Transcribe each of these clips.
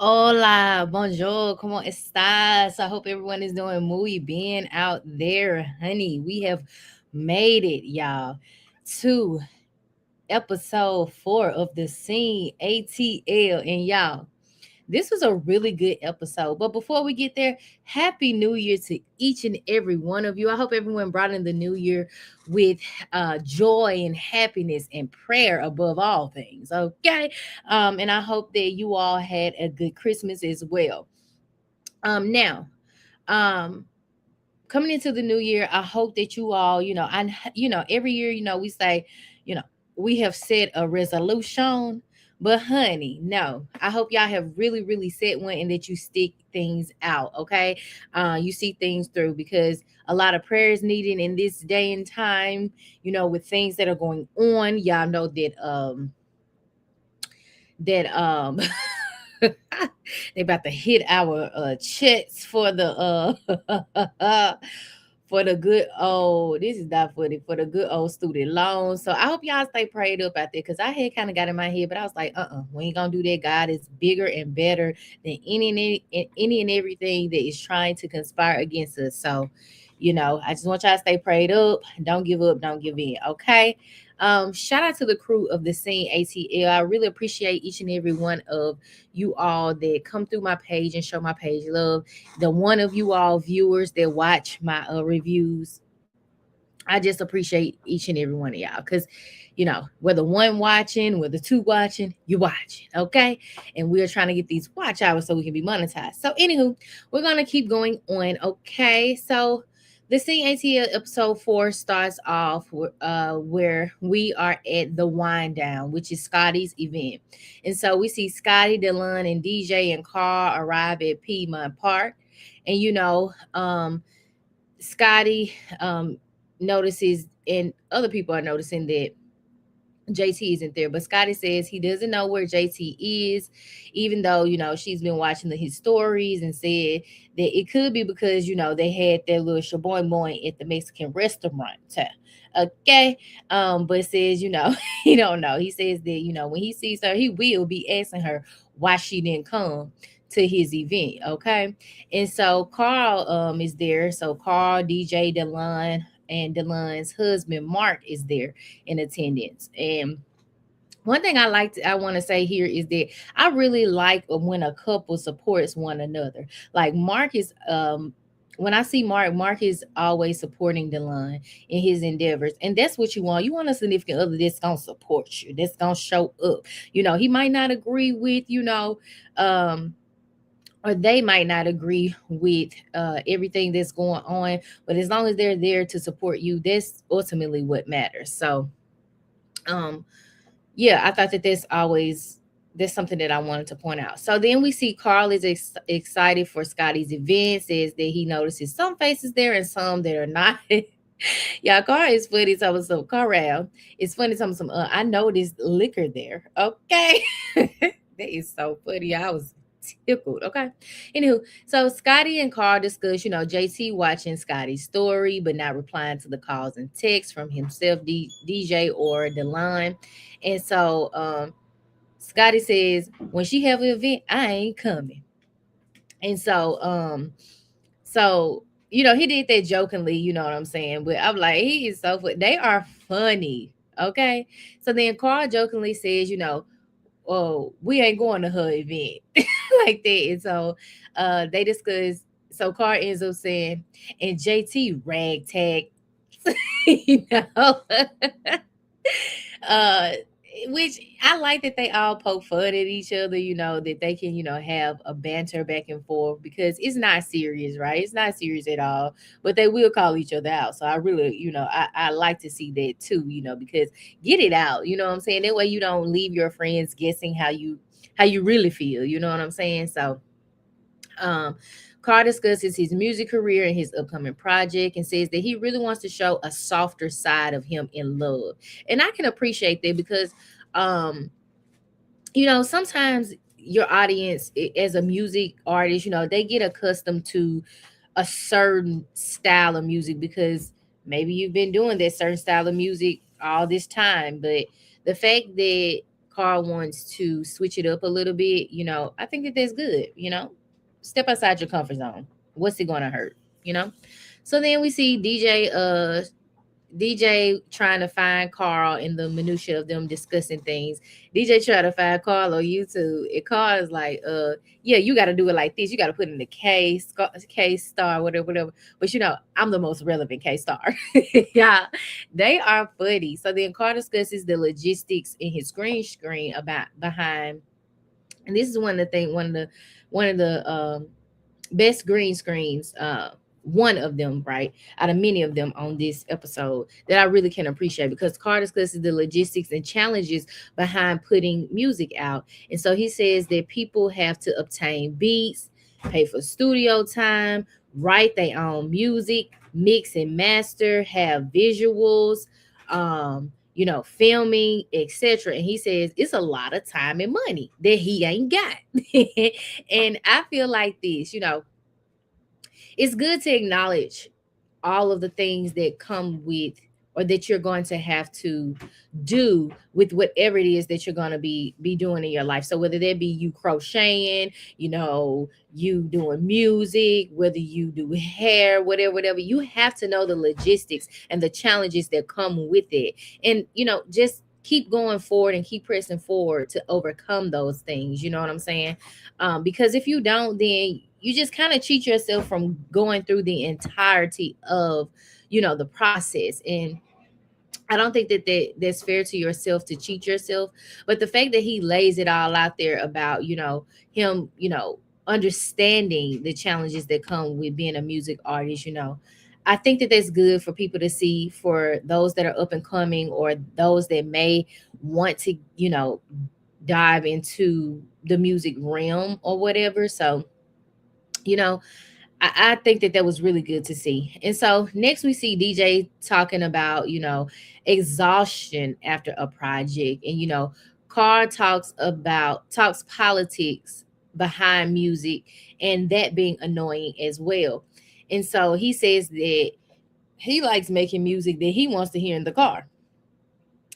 Hola, bonjour, ¿cómo estás? I hope everyone is doing muy bien out there, honey. We have made it, y'all, to episode 4 of the Scene ATL. And y'all, this was a really good episode. But before we get there, Happy New Year to each and every one of you. I hope everyone brought in the new year with joy and happiness and prayer above all things. Okay. And I hope that you all had a good Christmas as well. Now, um, coming into the new year, I hope that you all, every year, we say, you know, we have set a resolution. But honey, no, I hope y'all have really, really set one and that you stick things out. Okay, you see things through because a lot of prayers needed in this day and time. With things that are going on, y'all know that they about to hit our checks for the for the good old, this is not funny, for the good old student loans. So I hope y'all stay prayed up out there because I had kind of got in my head, but I was like, we ain't gonna do that. God is bigger and better than any and everything that is trying to conspire against us. So, I just want y'all to stay prayed up. Don't give up, don't give in. Okay. Shout out to the crew of the Scene ATL. I really appreciate each and every one of you all that come through my page and show my page love. The one of you all viewers that watch my reviews, I just appreciate each and every one of y'all because whether one watching, whether two watching, you watching, okay? And we're trying to get these watch hours so we can be monetized. So anywho, we're gonna keep going on, okay? So the Scene ATL episode 4 starts off where we are at the wind down, which is Scotty's event. And so we see Scotty, Delon, and DJ and Carl arrive at Piedmont Park. And Scotty notices, and other people are noticing that JT isn't there, but Scotty says he doesn't know where JT is, even though she's been watching his stories and said that it could be because they had their little shaboing boing at the Mexican restaurant. Okay, but says he don't know. He says that when he sees her, he will be asking her why she didn't come to his event. Okay, and so Carl is there. So Carl, DJ, Delon, and Delon's husband Mark is there in attendance. And one thing I want to say here is that I really like when a couple supports one another. Like Mark is when I see Mark is always supporting Delon in his endeavors. And that's what you want. You want a significant other that's gonna support you, that's gonna show up. He might not agree with, um or they might not agree with everything that's going on, but as long as they're there to support you, that's ultimately what matters. So um yeah, I thought that that's something that I wanted to point out. So then we see Carl is excited for Scotty's event, says that he notices some faces there and some that are not. Yeah, Carl is funny. Some Carl it's funny. Some I noticed liquor there. Okay, that is so funny. I was tickled. Okay, anywho, so Scotty and Carl discuss, JT watching Scotty's story but not replying to the calls and texts from himself, DJ or Delon. And so Scotty says, when she have an event, I ain't coming. And so he did that jokingly, you know what I'm saying? But I'm like, he is so funny. They are funny. Okay. So then Carl jokingly says, oh, we ain't going to her event like that. And so they discuss. So Carl ends up saying, and JT ragtag, you know. uh which I like that they all poke fun at each other, that they can, have a banter back and forth because it's not serious, right? It's not serious at all, but they will call each other out. So I really, I like to see that too, because get it out, you know what I'm saying? That way you don't leave your friends guessing how you really feel, you know what I'm saying? So um, Carr discusses his music career and his upcoming project and says that he really wants to show a softer side of him in love. And I can appreciate that because, um, sometimes your audience, as a music artist, they get accustomed to a certain style of music because maybe you've been doing that certain style of music all this time. But the fact that Carl wants to switch it up a little bit, I think that that's good. Step outside your comfort zone. What's it gonna hurt? You know. So then we see DJ trying to find Carl in the minutia of them discussing things. DJ try to find Carl on YouTube. And Carl is like, yeah, you got to do it like this. You got to put in the KStarr, whatever, whatever. But I'm the most relevant KStarr. Yeah, they are funny. So then Carl discusses the logistics in his screen about behind. And this is one of the best green screens, one of them, right, out of many of them on this episode that I really can appreciate, because Carr discusses the logistics and challenges behind putting music out. And so he says that people have to obtain beats, pay for studio time, write their own music, mix and master, have visuals, filming, etc. And he says it's a lot of time and money that he ain't got. And I feel like this, it's good to acknowledge all of the things that come with, or that you're going to have to do with whatever it is that you're going to be doing in your life. So whether that be you crocheting, you doing music, whether you do hair, whatever, you have to know the logistics and the challenges that come with it. And, just keep going forward and keep pressing forward to overcome those things. You know what I'm saying? Because if you don't, then you just kind of cheat yourself from going through the entirety of, the process. And I don't think that's fair to yourself to cheat yourself. But the fact that he lays it all out there about, him, understanding the challenges that come with being a music artist, I think that that's good for people to see, for those that are up and coming, or those that may want to, dive into the music realm or whatever. So, I think that was really good to see. And so next we see DJ talking about, exhaustion after a project. And, Carr talks politics behind music, and that being annoying as well. And so he says that he likes making music that he wants to hear in the car,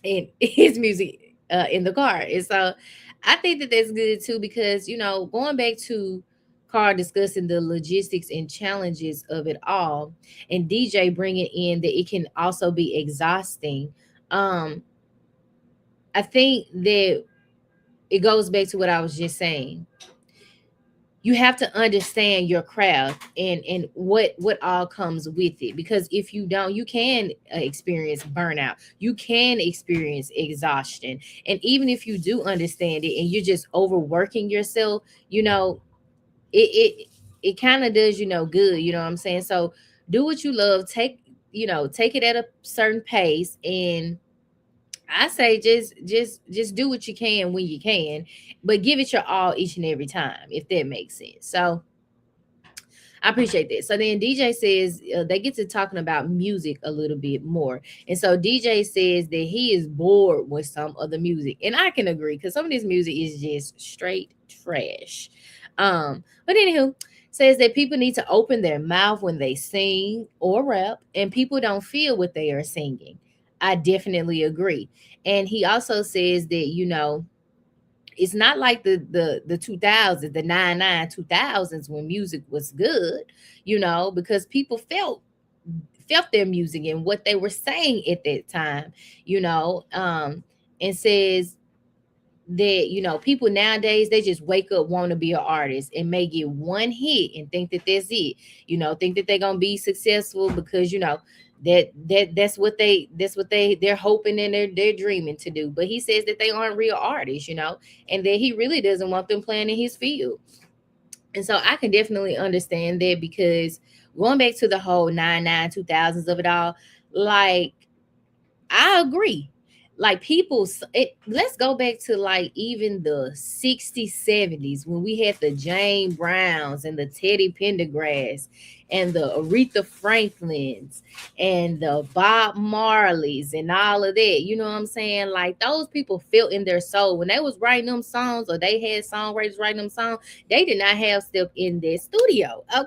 and his music in the car. And so I think that that's good too, because, going back to Carr discussing the logistics and challenges of it all, and DJ bringing in that it can also be exhausting. I think that it goes back to what I was just saying. You have to understand your craft and what all comes with it, because if you don't, you can experience burnout, you can experience exhaustion. And even if you do understand it and you're just overworking yourself, it kind of does good, you know what I'm saying? So do what you love, take it at a certain pace, and I say just do what you can when you can, but give it your all each and every time, if that makes sense. So I appreciate that. So then DJ says they get to talking about music a little bit more. And so DJ says that he is bored with some of the music. And I can agree, because some of this music is just straight trash. But anywho, says that people need to open their mouth when they sing or rap, and people don't feel what they are singing. I definitely agree. And he also says that, it's not like the 2000s, the 2000s when music was good, because people felt their music and what they were saying at that time, and says that, people nowadays, they just wake up, want to be an artist, and may get one hit and think that that's it, think that they're gonna be successful because that's what they're hoping and they're dreaming to do. But he says that they aren't real artists, and that he really doesn't want them playing in his field. And so I can definitely understand that, because going back to the whole 2000s of it all, like, I agree. Like, let's go back to like even the 60s, 70s, when we had the Jane Browns and the Teddy Pendergrass and the Aretha Franklins and the Bob Marleys and all of that. You know what I'm saying? Like, those people felt in their soul when they was writing them songs, or they had songwriters writing them songs. They did not have stuff in their studio. Okay.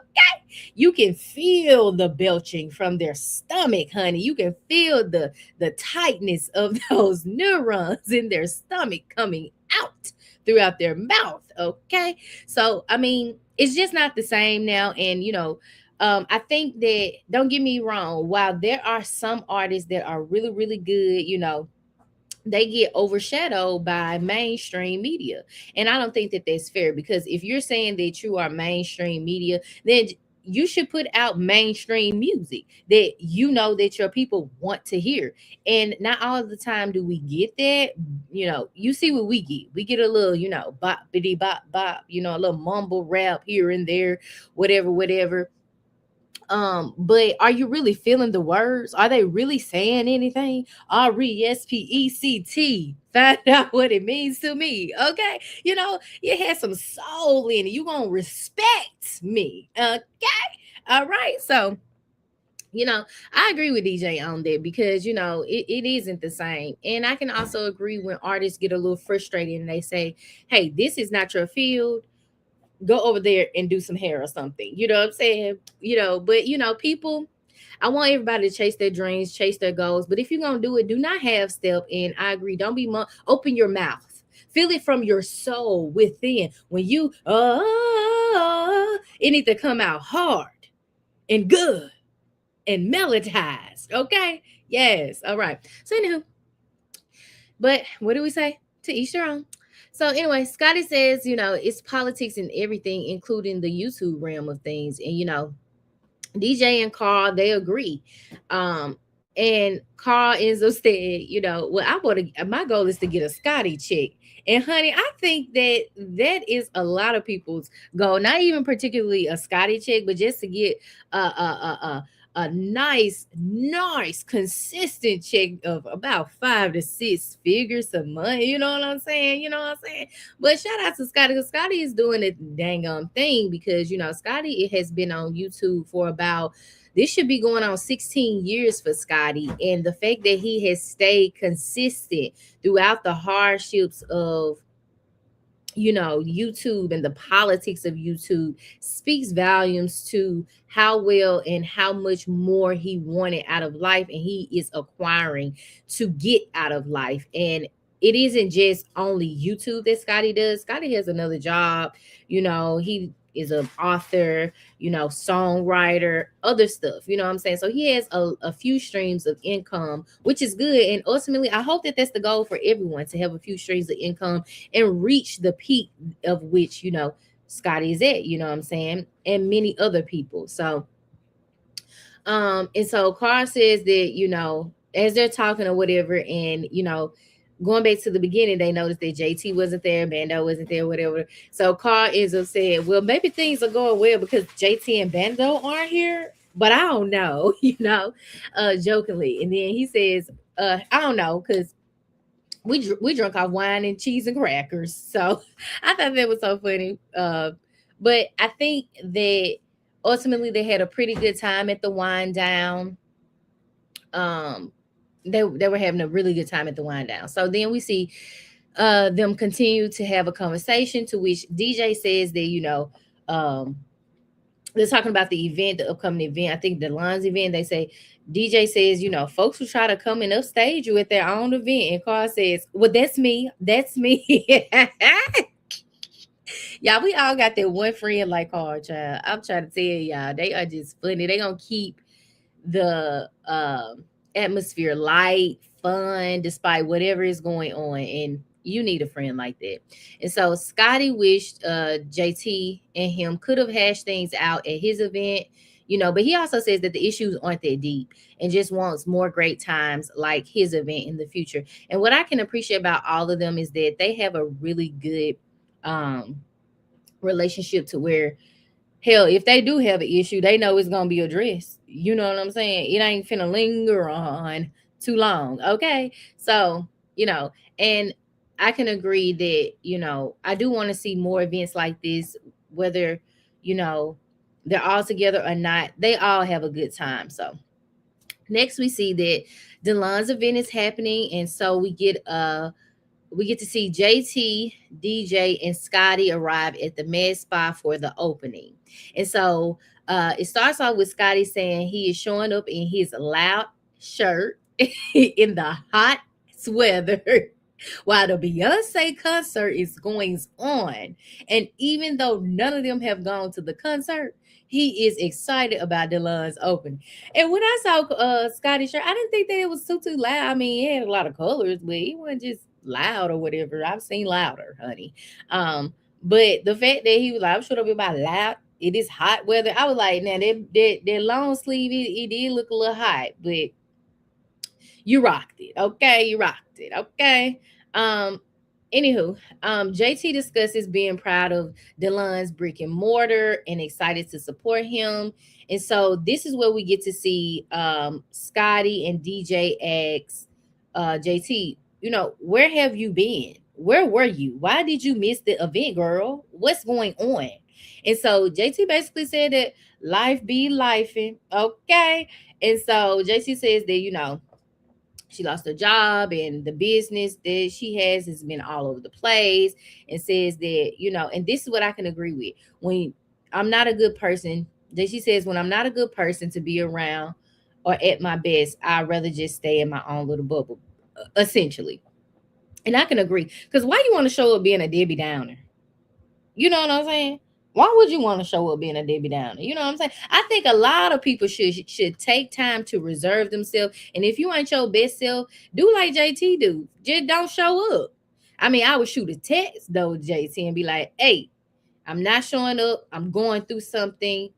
You can feel the belching from their stomach, honey. You can feel the tightness of those neurons in their stomach coming out throughout their mouth. Okay. So, I mean, it's just not the same now. And, I think that, don't get me wrong, while there are some artists that are really, really good, they get overshadowed by mainstream media. And I don't think that that's fair, because if you're saying that you are mainstream media, then you should put out mainstream music that that your people want to hear. And not all the time do we get that. You see what we get. We get a little, bop bitty bop bop, a little mumble rap here and there, whatever, whatever. But are you really feeling the words? Are they really saying anything? RESPECT. Find out what it means to me. Okay. You had some soul in it. You gonna respect me. Okay. All right. So, I agree with DiiJaii on that, because it isn't the same. And I can also agree when artists get a little frustrated and they say, hey, this is not your field, go over there and do some hair or something. You know what I'm saying? But people, I want everybody to chase their dreams, chase their goals. But if you're gonna do it, do not half step. And I agree, don't be open your mouth. Feel it from your soul within. When you it needs to come out hard and good and melodized. Okay. Yes. All right. So anywho, but what do we say? To each their own. So anyway, Scotty says, it's politics and everything, including the YouTube realm of things. And DiiJaii and Carl, they agree. And Carl ends up saying, well, my goal is to get a Scotty chick. And honey, I think that is a lot of people's goal. Not even particularly a Scotty chick, but just to get a nice, consistent check of about 5 to 6 figures a month. You know what I'm saying? But shout out to Scotty, because Scotty is doing a dang thing, because Scotty, it has been on YouTube for about, this should be going on 16 years for Scotty. And the fact that he has stayed consistent throughout the hardships of YouTube and the politics of YouTube speaks volumes to how well and how much more he wanted out of life, and he is acquiring to get out of life. And it isn't just only YouTube that Scotty does. Scotty has another job. He is an author, songwriter, other stuff. You know what I'm saying? So he has a few streams of income, which is good. And ultimately, I hope that that's the goal for everyone, to have a few streams of income and reach the peak of which, Scotty is at, you know what I'm saying? And many other people. So, and so Carl says that, as they're talking or whatever, and, going back to the beginning, they noticed that JT wasn't there, Bando wasn't there, whatever. So Carl ends up saying, well, maybe things are going well because JT and Bando aren't here, but I don't know, jokingly. And then he says, I don't know, because we drunk off wine and cheese and crackers. So I thought that was so funny. But I think that ultimately they had a pretty good time at the wind down. They were having a really good time at the wind down. So then we see them continue to have a conversation, to which DiiJaii says that, they're talking about the event, the upcoming event. I think Delon's event. They say, DiiJaii says, folks will try to come and upstage you at their own event. And Carl says, well, that's me. That's me. Y'all, we all got that one friend like Carl, child. I'm trying to tell y'all, they are just funny. They gonna keep the atmosphere light, fun, despite whatever is going on. And you need a friend like that. And so Scotty wished JT and him could have hashed things out at his event, but he also says that the issues aren't that deep and just wants more great times like his event in the future. And what I can appreciate about all of them is that they have a really good relationship, to where, hell, if they do have an issue, they know it's going to be addressed. You know what I'm saying? It ain't finna linger on too long. Okay. So, and I can agree that, I do want to see more events like this, whether, they're all together or not. They all have a good time. So next we see that Delon's event is happening. And so we get to see JT, DiiJaii, and Scotty arrive at the Med Spa for the opening. And so it starts off with Scotty saying he is showing up in his loud shirt in the hot weather while the Beyonce concert is going on. And even though none of them have gone to the concert, he is excited about Delon's opening. And when I saw Scotty shirt, I didn't think that it was too loud. I mean, it had a lot of colors, but he wasn't just loud or whatever. I've seen louder, honey. But the fact that he was like, I'm sure it'll be about loud. It is hot weather. I was like, now that long sleeve, it did look a little hot, but you rocked it. Okay, you rocked it. Okay. Um, Anywho, JT discusses being proud of Delon's brick and mortar and excited to support him. And so this is where we get to see Scotty and DiiJaii ask JT, where have you been? Where were you? Why did you miss the event, girl? What's going on? And so JT basically said that life be lifing. Okay. And so JT says that, she lost her job and the business that she has been all over the place, and says that, and this is what I can agree with. When I'm not a good person, that she says, when I'm not a good person to be around or at my best, I'd rather just stay in my own little bubble, essentially. And I can agree. Because why you want to show up being a Debbie Downer? You know what I'm saying? Why would you want to show up being a Debbie Downer? You know what I'm saying? I think a lot of people should take time to reserve themselves. And if you ain't your best self, do like JT do. Just don't show up. I mean, I would shoot a text though, JT, and be like, hey, I'm not showing up. I'm going through something.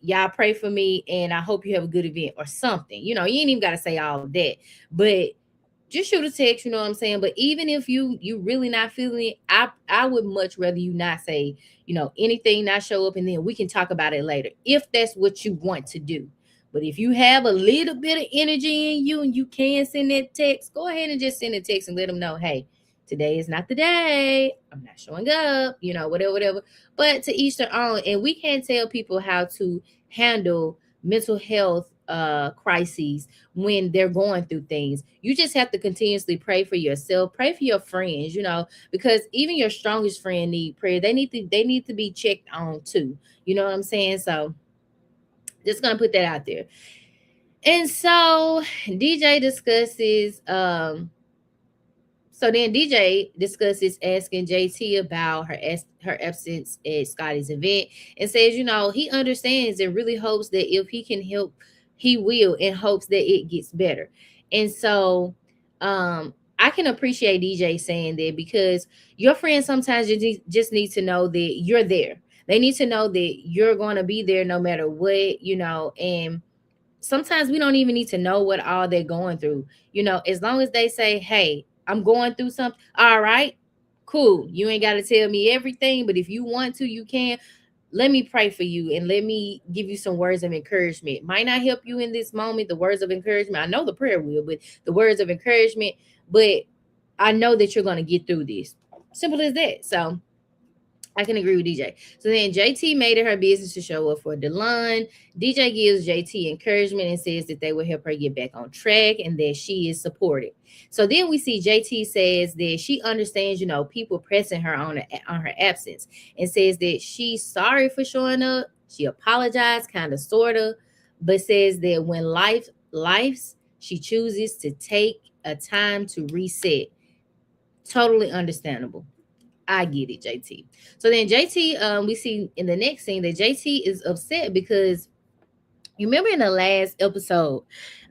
Y'all pray for me, and I hope you have a good event or something. You ain't even got to say all of that. But just shoot a text, you know what I'm saying? But even if you really not feeling it, I would much rather you not say, anything, not show up, and then we can talk about it later if that's what you want to do. But if you have a little bit of energy in you and you can send that text, go ahead and just send a text and let them know, hey, today is not the day. I'm not showing up, whatever. But to each their own. And we can't tell people how to handle mental health crises when they're going through things. You just have to continuously pray for yourself, pray for your friends, because even your strongest friend need prayer. They need to be checked on too. You know what I'm saying? So just gonna put that out there. And so DiiJaii discusses so then DiiJaii discusses asking JT about her absence at Scotty's event, and says, he understands and really hopes that if he can help, he will, and hopes that it gets better. And so I can appreciate DiiJaii saying that, because your friends sometimes just need to know that you're there. They need to know that you're going to be there no matter what, and sometimes we don't even need to know what all they're going through. As long as they say, hey, I'm going through something. All right, cool. You ain't got to tell me everything, but if you want to, you can. Let me pray for you and let me give you some words of encouragement. Might not help you in this moment, the words of encouragement. I know the prayer will, but the words of encouragement. But I know that you're going to get through this. Simple as that. So I can agree with DiiJaii. So then JT made it her business to show up for Delon. DiiJaii gives JT encouragement and says that they will help her get back on track and that she is supported. So then we see JT says that she understands, people pressing her on her absence, and says that she's sorry for showing up. She apologized, kind of, sort of, but says that when life's, she chooses to take a time to reset. Totally understandable. I get it, JT. So then JT, we see in the next scene that JT is upset because you remember in the last episode,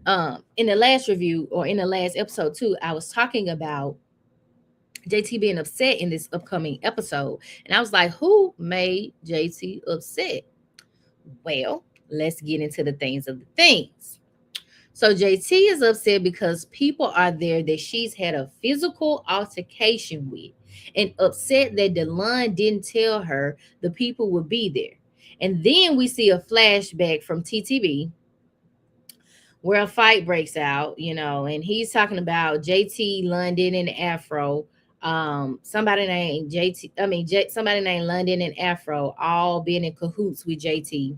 in the last review, or in the last episode too, I was talking about JT being upset in this upcoming episode. And I was like, who made JT upset? Well, let's get into the things of the things. So JT is upset because people are there that she's had a physical altercation with, and upset that Delon didn't tell her the people would be there. And then we see a flashback from TTB where a fight breaks out, and he's talking about JT, London, and Afro. Somebody named somebody named London and Afro all being in cahoots with JT.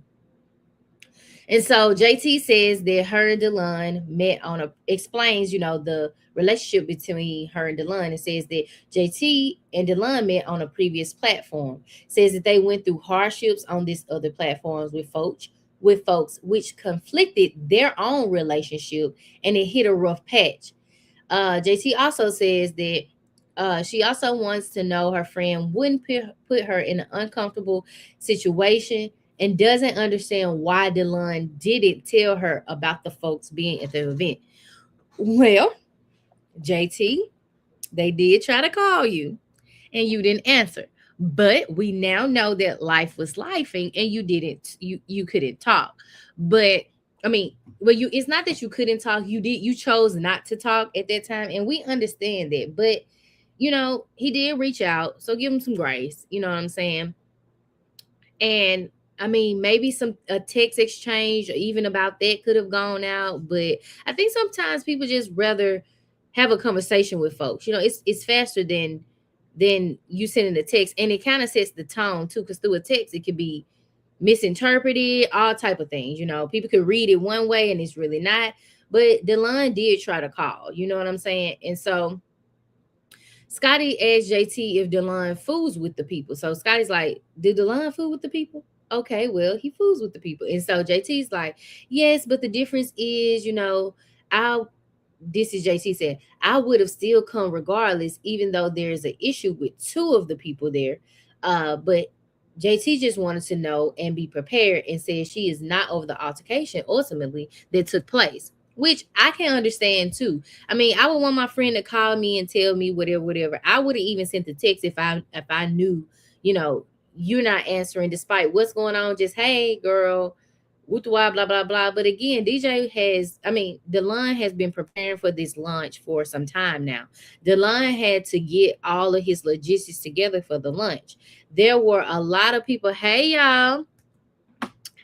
And so JT says that her and Delon met explains, the relationship between her and Delon, and says that JT and Delon met on a previous platform. Says that they went through hardships on this other platforms with folks, which conflicted their own relationship, and it hit a rough patch. JT also says that she also wants to know her friend wouldn't put her in an uncomfortable situation and doesn't understand why Delon didn't tell her about the folks being at the event. Well, JT, they did try to call you and you didn't answer. But we now know that life was lifing and you couldn't talk. But I mean, well, you it's not that you couldn't talk, you chose not to talk at that time, and we understand that. But he did reach out, so give him some grace. You know what I'm saying? And I mean, maybe some a text exchange or even about that could have gone out, but I think sometimes people just rather have a conversation with folks. It's faster than you sending a text, and it kind of sets the tone too, because through a text it could be misinterpreted, all type of things. People could read it one way and it's really not. But Delon did try to call. You know what I'm saying? And so Scotty asked JT if Delon fools with the people. So Scotty's like, did Delon fool with the people? Okay, well, he fools with the people. And so JT's like, yes, but the difference is, I this is JT said, I would have still come regardless, even though there's an issue with two of the people there. But JT just wanted to know and be prepared and said she is not over the altercation ultimately that took place, which I can understand too. I mean, I would want my friend to call me and tell me whatever, whatever. I would have even sent the text if I knew, you know, you're not answering despite what's going on. Just hey, girl, blah blah blah blah. But again, Delon has been preparing for this launch for some time now. Delon had to get all of his logistics together for the lunch. There were a lot of people. Hey y'all.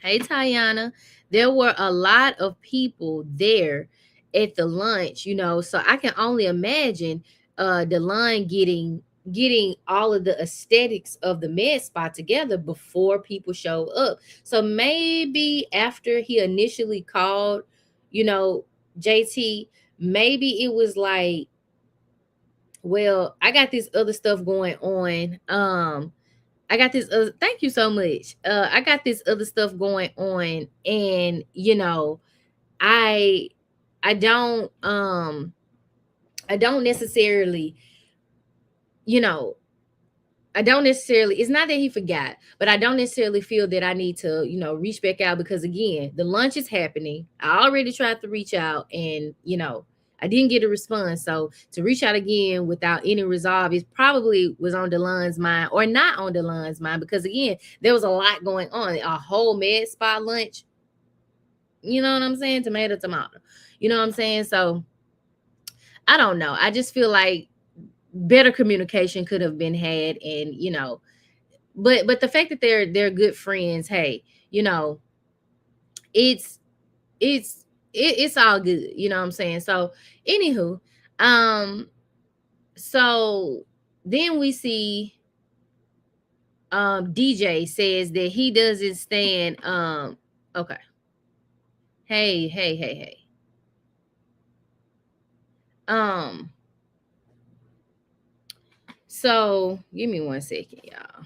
Hey Tayana. There were a lot of people there at the lunch, so I can only imagine the line getting all of the aesthetics of the med spa together before people show up. So maybe after he initially called, you know, JT, maybe it was like, well, I got this other stuff going on. I got this other, thank you so much. I got this other stuff going on, and I I don't I don't necessarily, you know, I don't necessarily, it's not that he forgot, but I don't necessarily feel that I need to, reach back out, because again, the lunch is happening. I already tried to reach out, and I didn't get a response. So to reach out again without any resolve, it probably was on Delon's mind or not on Delon's mind, because again, there was a lot going on. A whole med spa lunch, you know what I'm saying? Tomato, tomato. You know what I'm saying? So I don't know. I just feel like better communication could have been had, and but the fact that they're good friends, hey, it's it's all good. You know what I'm saying? So anywho, um, so then we see DiiJaii says that he doesn't stand okay. Hey, hey, hey, hey. Um, so give me 1 second, y'all.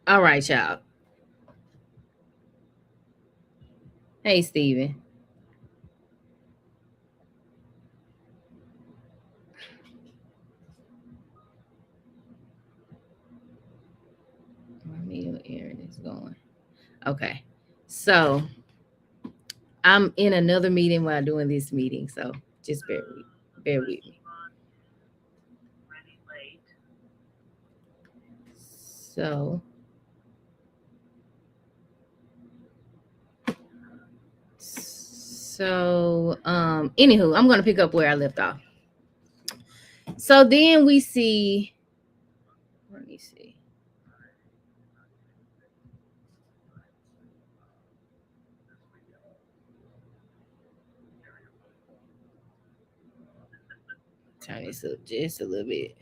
All right, y'all. Hey, Steven. My meeting Aaron is going. Okay. So I'm in another meeting while doing this meeting. So just bear with me. So anywho, I'm gonna pick up where I left off. So then we see, let me see. Turn this up just a little bit.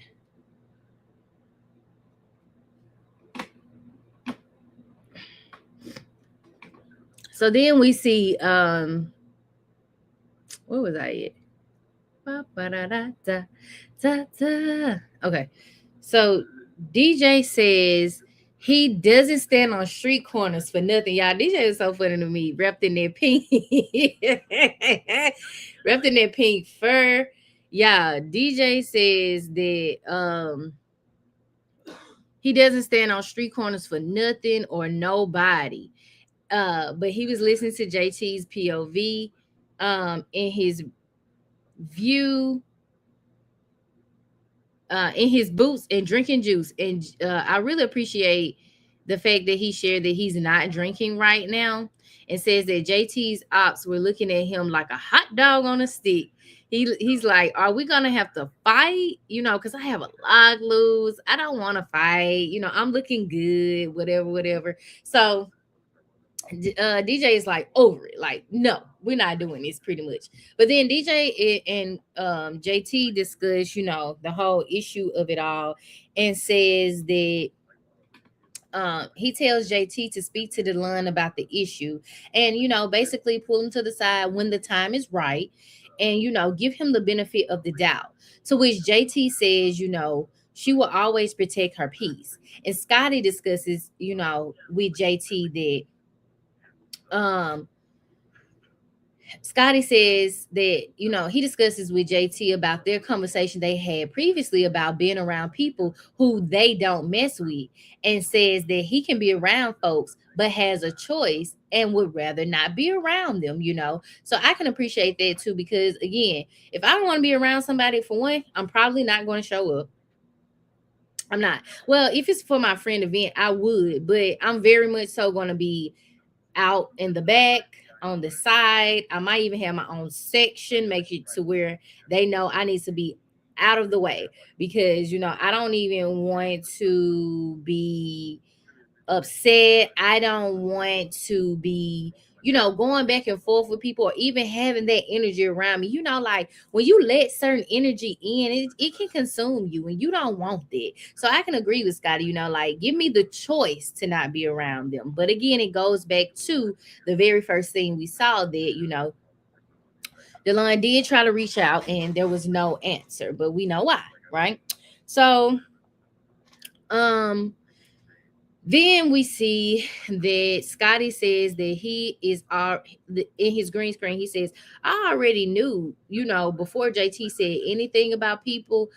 So then we see where was I at? Okay. So DiiJaii says he doesn't stand on street corners for nothing. Y'all, DiiJaii is so funny to me. Wrapped in that pink, wrapped in that pink fur. Yeah, DiiJaii says that he doesn't stand on street corners for nothing or nobody. But he was listening to JT's POV in his view, in his boots and drinking juice. And I really appreciate the fact that he shared that he's not drinking right now, and says that JT's ops were looking at him like a hot dog on a stick. He's like, are we gonna have to fight? You know, because I have a lot to lose. I don't want to fight. You know, I'm looking good, whatever. So DiiJaii is like over it, like, no, we're not doing this, pretty much. But then DiiJaii and JT discuss, you know, the whole issue of it all, and says that he tells JT to speak to Delon about the issue, and, you know, basically pull him to the side when the time is right, and, you know, give him the benefit of the doubt. To which JT says, you know, she will always protect her peace. And Scotty discusses, you know, with JT that Scotty says that, you know, he discusses with JT about their conversation they had previously about being around people who they don't mess with, and says that he can be around folks but has a choice and would rather not be around them, you know. So I can appreciate that too, because again, if I don't want to be around somebody, for one, I'm probably not going to show up. I'm not. Well, if it's for my friend event, I would, but I'm very much so going to be out in the back, on the side. I might even have my own section, make it to where they know I need to be out of the way, because, you know, I don't even want to be upset. I don't want to be, you know, going back and forth with people, or even having that energy around me. You know, like when you let certain energy in, it can consume you, and you don't want that. So I can agree with Scotty, you know, like, give me the choice to not be around them. But again, it goes back to the very first thing we saw, that, you know, Delon did try to reach out and there was no answer, but we know why, right? So then we see that Scotty says that he is in his green screen. He says, I already knew, you know, before JT said anything about people,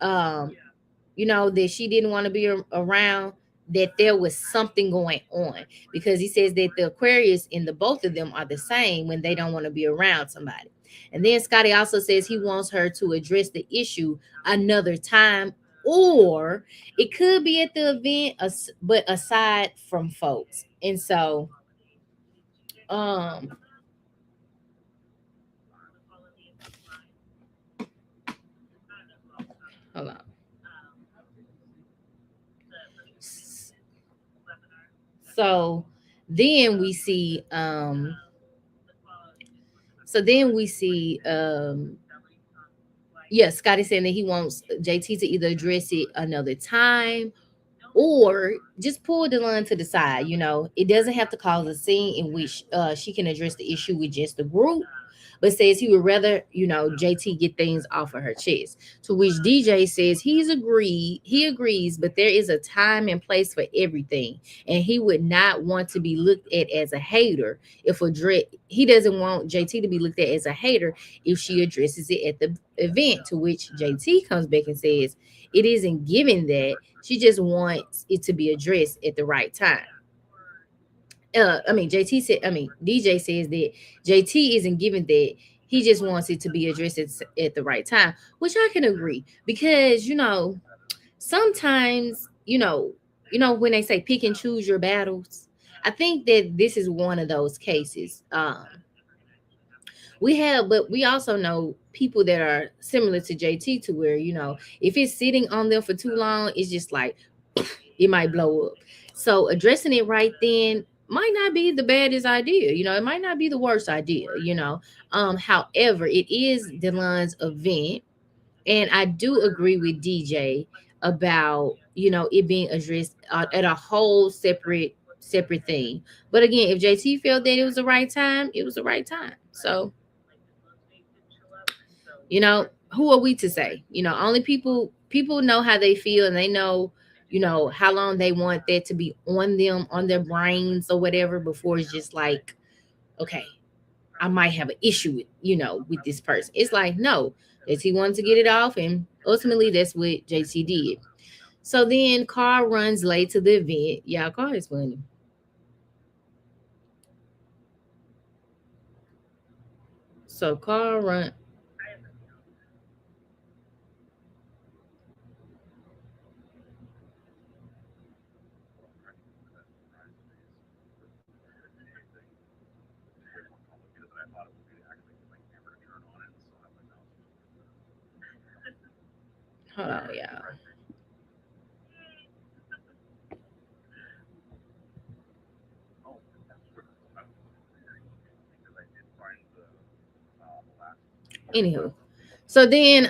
you know, that she didn't want to be around, that there was something going on, because he says that the Aquarius in the both of them are the same when they don't want to be around somebody. And then Scotty also says he wants her to address the issue another time, or it could be at the event, but aside from folks. And so, um, hold on. So then we see, yeah, Scotty saying that he wants JT to either address it another time, or just pull Delon to the side. You know, it doesn't have to cause a scene in which she can address the issue with just the group, but says he would rather, JT get things off of her chest. To which DiiJaii says he agrees, but there is a time and place for everything. And he would not want to be looked at as a hater if he doesn't want JT to be looked at as a hater if she addresses it at the event. To which JT comes back and says it isn't given that. She just wants it to be addressed at the right time. DiiJaii says that JT isn't given that. He just wants it to be addressed at the right time, which I can agree because sometimes when they say pick and choose your battles, I think that this is one of those cases. But we also know people that are similar to JT, to where if it's sitting on them for too long, it's just like it might blow up. So addressing it right then might not be the baddest idea. It might not be the worst idea. However, it is Delon's event, and I do agree with DiiJaii about it being addressed at a whole separate thing. But again, if JT felt that it was the right time, it was the right time. So who are we to say? Only people know how they feel, and they know how long they want that to be on them, on their brains or whatever, before it's just like, okay, I might have an issue with this person. It's like, no, JT wanted to get it off, and ultimately that's what JT did. So then Carl runs late to the event. Yeah, Carl is funny. So Carl run. Hold on, y'all. Anywho, so then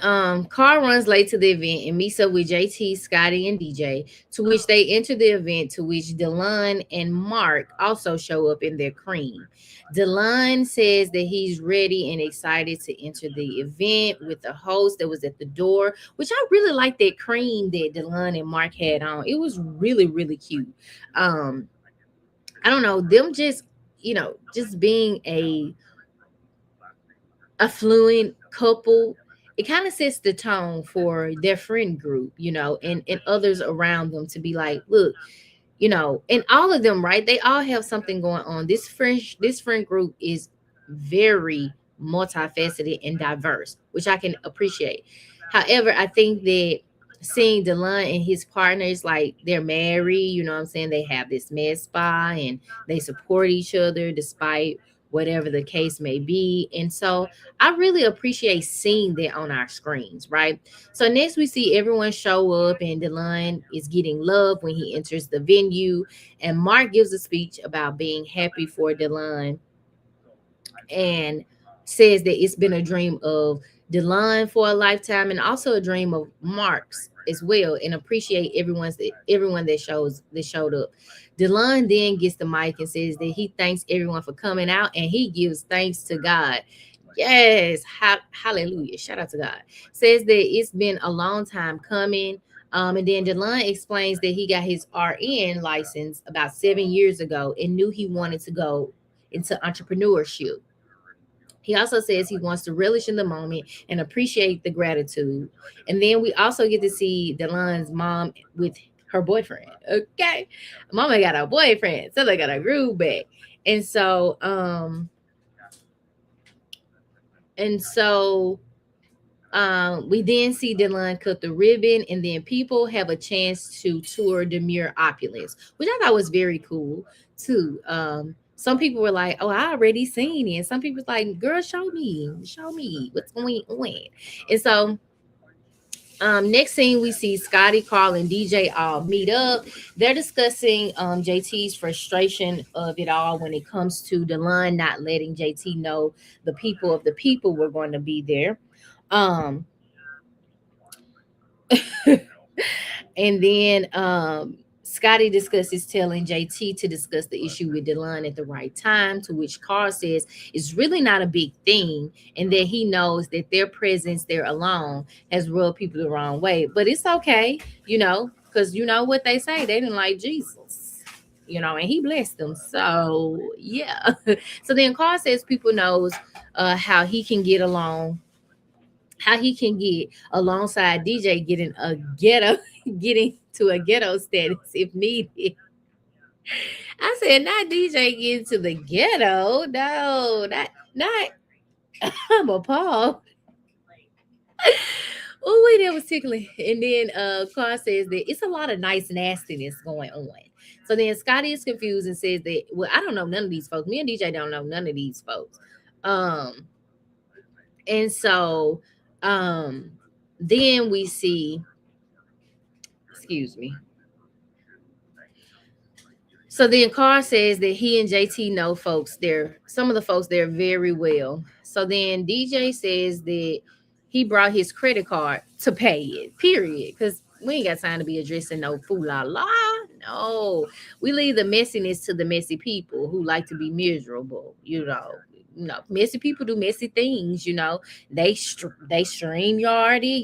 Carl runs late to the event and meets up with JT, Scotty, and DiiJaii, to which they enter the event, to which Delon and Mark also show up in their cream. Delon says that he's ready and excited to enter the event with the host that was at the door, which I really like that cream that Delon and Mark had on. It was really, really cute. I don't know, them just being a affluent couple, it kind of sets the tone for their friend group, and others around them, to be like, look, and all of them, right? They all have something going on. This friend group is very multifaceted and diverse, which I can appreciate. However, I think that seeing Delon and his partners, like, they're married, what I'm saying, they have this med spa and they support each other despite whatever the case may be. And so I really appreciate seeing that on our screens, right? So next we see everyone show up, and Delon is getting love when he enters the venue. And Mark gives a speech about being happy for Delon, and says that it's been a dream of Delon for a lifetime, and also a dream of Mark's as well, and appreciate everyone that showed up. Delon then gets the mic and says that he thanks everyone for coming out, and he gives thanks to God. Yes, hallelujah. Shout out to God. Says that it's been a long time coming. And then Delon explains that he got his RN license about 7 years ago and knew he wanted to go into entrepreneurship. He also says he wants to relish in the moment and appreciate the gratitude. And then we also get to see Delon's mom with her boyfriend. Okay. Mama got a boyfriend. So they got a groove back. And so, and so we then see Delon cut the ribbon, and then people have a chance to tour Demure Opulence, which I thought was very cool too. Some people were like, "Oh, I already seen it." And some people was like, "Girl, show me what's going on." And so next scene, we see Scotty, Carl, and DiiJaii all meet up. They're discussing JT's frustration of it all when it comes to Delon not letting JT know the people of the people were going to be there. Um, and then Scotty discusses telling JT to discuss the issue with Delon at the right time, to which KStarr says it's really not a big thing and that he knows that their presence there alone has rubbed people the wrong way. But it's okay, because you know what they say, they didn't like Jesus. And he blessed them. So yeah. So then KStarr says people knows how he can get along, how he can get alongside DiiJaii getting a ghetto, getting to a ghetto status if needed. I said, not DiiJaii getting to the ghetto. No, not. I'm appalled. Oh, wait, that was tickling. And then Carr says that it's a lot of nice nastiness going on. So then Scotty is confused and says that, well, I don't know none of these folks. Me and DiiJaii don't know none of these folks. And so then we see, excuse me. So then Carr says that he and JT know folks there, some of the folks there very well. So then DiiJaii says that he brought his credit card to pay it, period. Because we ain't got time to be addressing no fool la la. No. We leave the messiness to the messy people who like to be miserable, messy people do messy things, they stream yarded,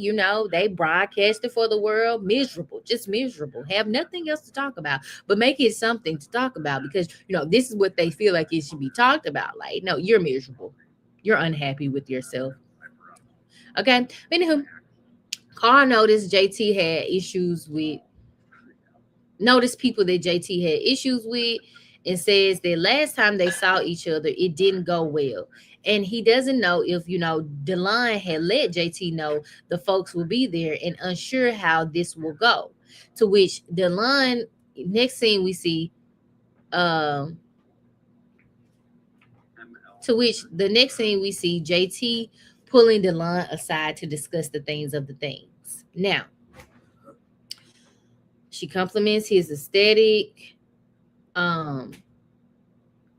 they broadcast it for the world, miserable, just miserable, have nothing else to talk about, but make it something to talk about because this is what they feel like it should be talked about. Like, no, you're miserable, you're unhappy with yourself. Okay. Anywho, Carl noticed people that JT had issues with, and says that last time they saw each other, it didn't go well. And he doesn't know if, Delon had let JT know the folks will be there and unsure how this will go. To which Delon, next scene we see, JT pulling Delon aside to discuss the things of the things. Now, she compliments his aesthetic. And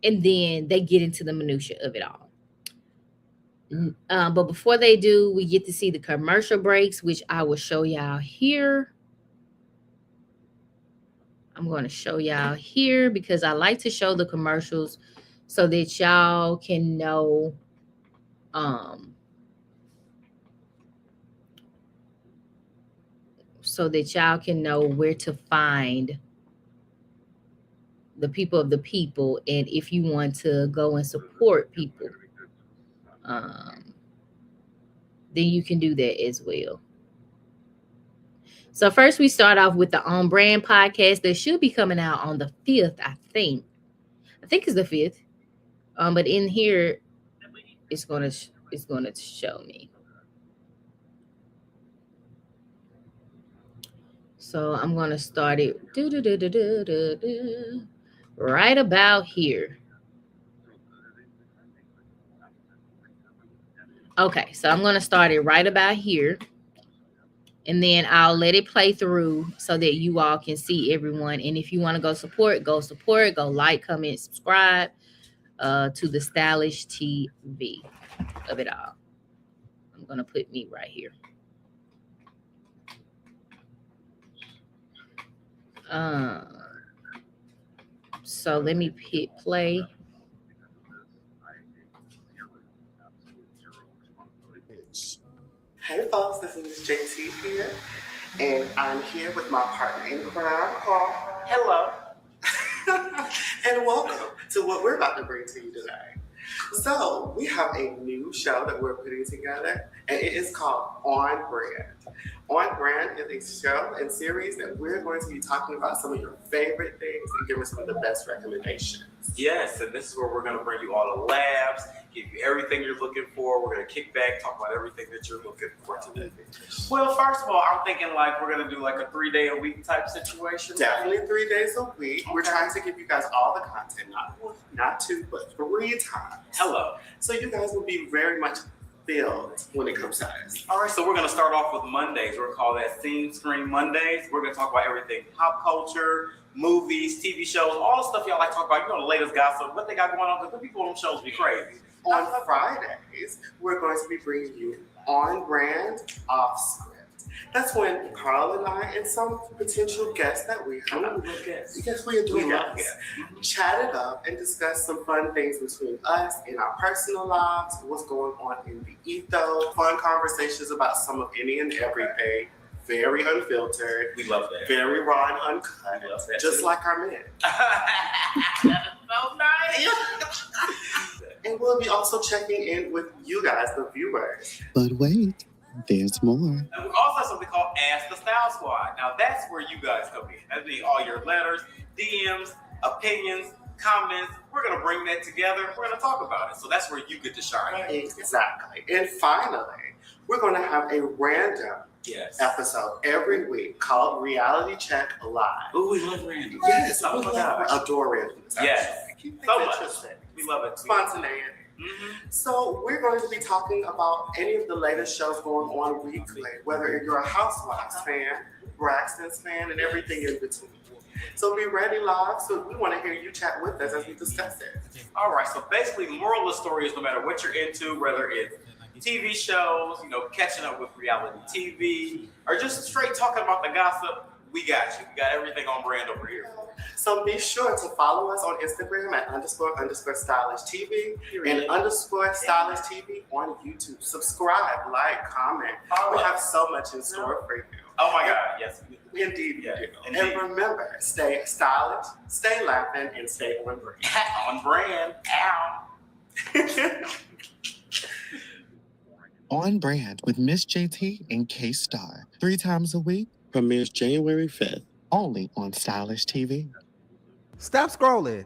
then they get into the minutia of it all. But before they do, we get to see the commercial breaks, which I will show y'all here. I'm going to show y'all here because I like to show the commercials so that y'all can know where to find the people of the people, and if you want to go and support people, then you can do that as well. So first we start off with the On Brand podcast that should be coming out on the 5th, I think it's the 5th. But in here it's going to show me. So I'm going to start it right about here. Okay, so I'm going to start it right about here. And then I'll let it play through so that you all can see everyone. And if you want to go support, go like, comment, subscribe to the Stylish TV of it all. I'm going to put me right here. So let me hit play. Hey folks, this is JT here, and I'm here with my partner in crime, Carl. Hello. And welcome to what we're about to bring to you today. So, we have a new show that we're putting together, and it is called On Brand. On Brand is a show and series that we're going to be talking about some of your favorite things and giving some of the best recommendations. Yes, and this is where we're going to bring you all the labs, give you everything you're looking for. We're going to kick back, talk about everything that you're looking for today. Well, first of all, I'm thinking like we're going to do like a 3-day-a-week type situation. Definitely 3 days a week. Okay. We're trying to give you guys all the content, not 2, but 3 times. Hello. So you guys will be very much filled when it comes to us. All right, so we're going to start off with Mondays. We're going to call that Scene Mondays. We're going to talk about everything pop culture, movies, TV shows, all the stuff y'all like to talk about. The latest gossip, what they got going on, because the people on them shows be crazy. On Fridays, we're going to be bringing you On Brand, Off Script. That's when Carl and I and some potential guests that we have, yes, we do guests, chatted up and discussed some fun things between us in our personal lives, what's going on in the ethos, fun conversations about some of any and everything. Very unfiltered. We love that. Very raw and uncut. We love that just too. Like our men. So nice. And we'll be also checking in with you guys, the viewers. But wait, there's more. And we also have something called Ask the Style Squad. Now that's where you guys come in. That means all your letters, DMs, opinions, comments. We're gonna bring that together. We're gonna talk about it. So that's where you get to shine. Exactly. And finally, we're gonna have a random episode every week called Reality Check Live. Ooh, we love random. Yes, we adore randomness. Yes, so much. We love it. Spontaneity. Mm-hmm. So we're going to be talking about any of the latest shows going on weekly, whether you're a Housewives fan, Braxton's fan, and everything in between. So be ready live. So we want to hear you chat with us as we discuss it. All right. So basically, the moral of the story is no matter what you're into, whether it's TV shows, catching up with reality TV, or just straight talking about the gossip, we got you. We got everything on brand over here. So be sure to follow us on Instagram at __StylishTV and _StylishTV on YouTube. Subscribe, like, comment. We have so much in store for you. Oh my God, yes. Indeed, yeah. And remember, stay stylish, stay laughing, and stay on brand. On brand. Ow. On Brand with Miss JT and KStarr. 3 times a week. Premieres January 5th. Only on Stylish TV. Stop scrolling.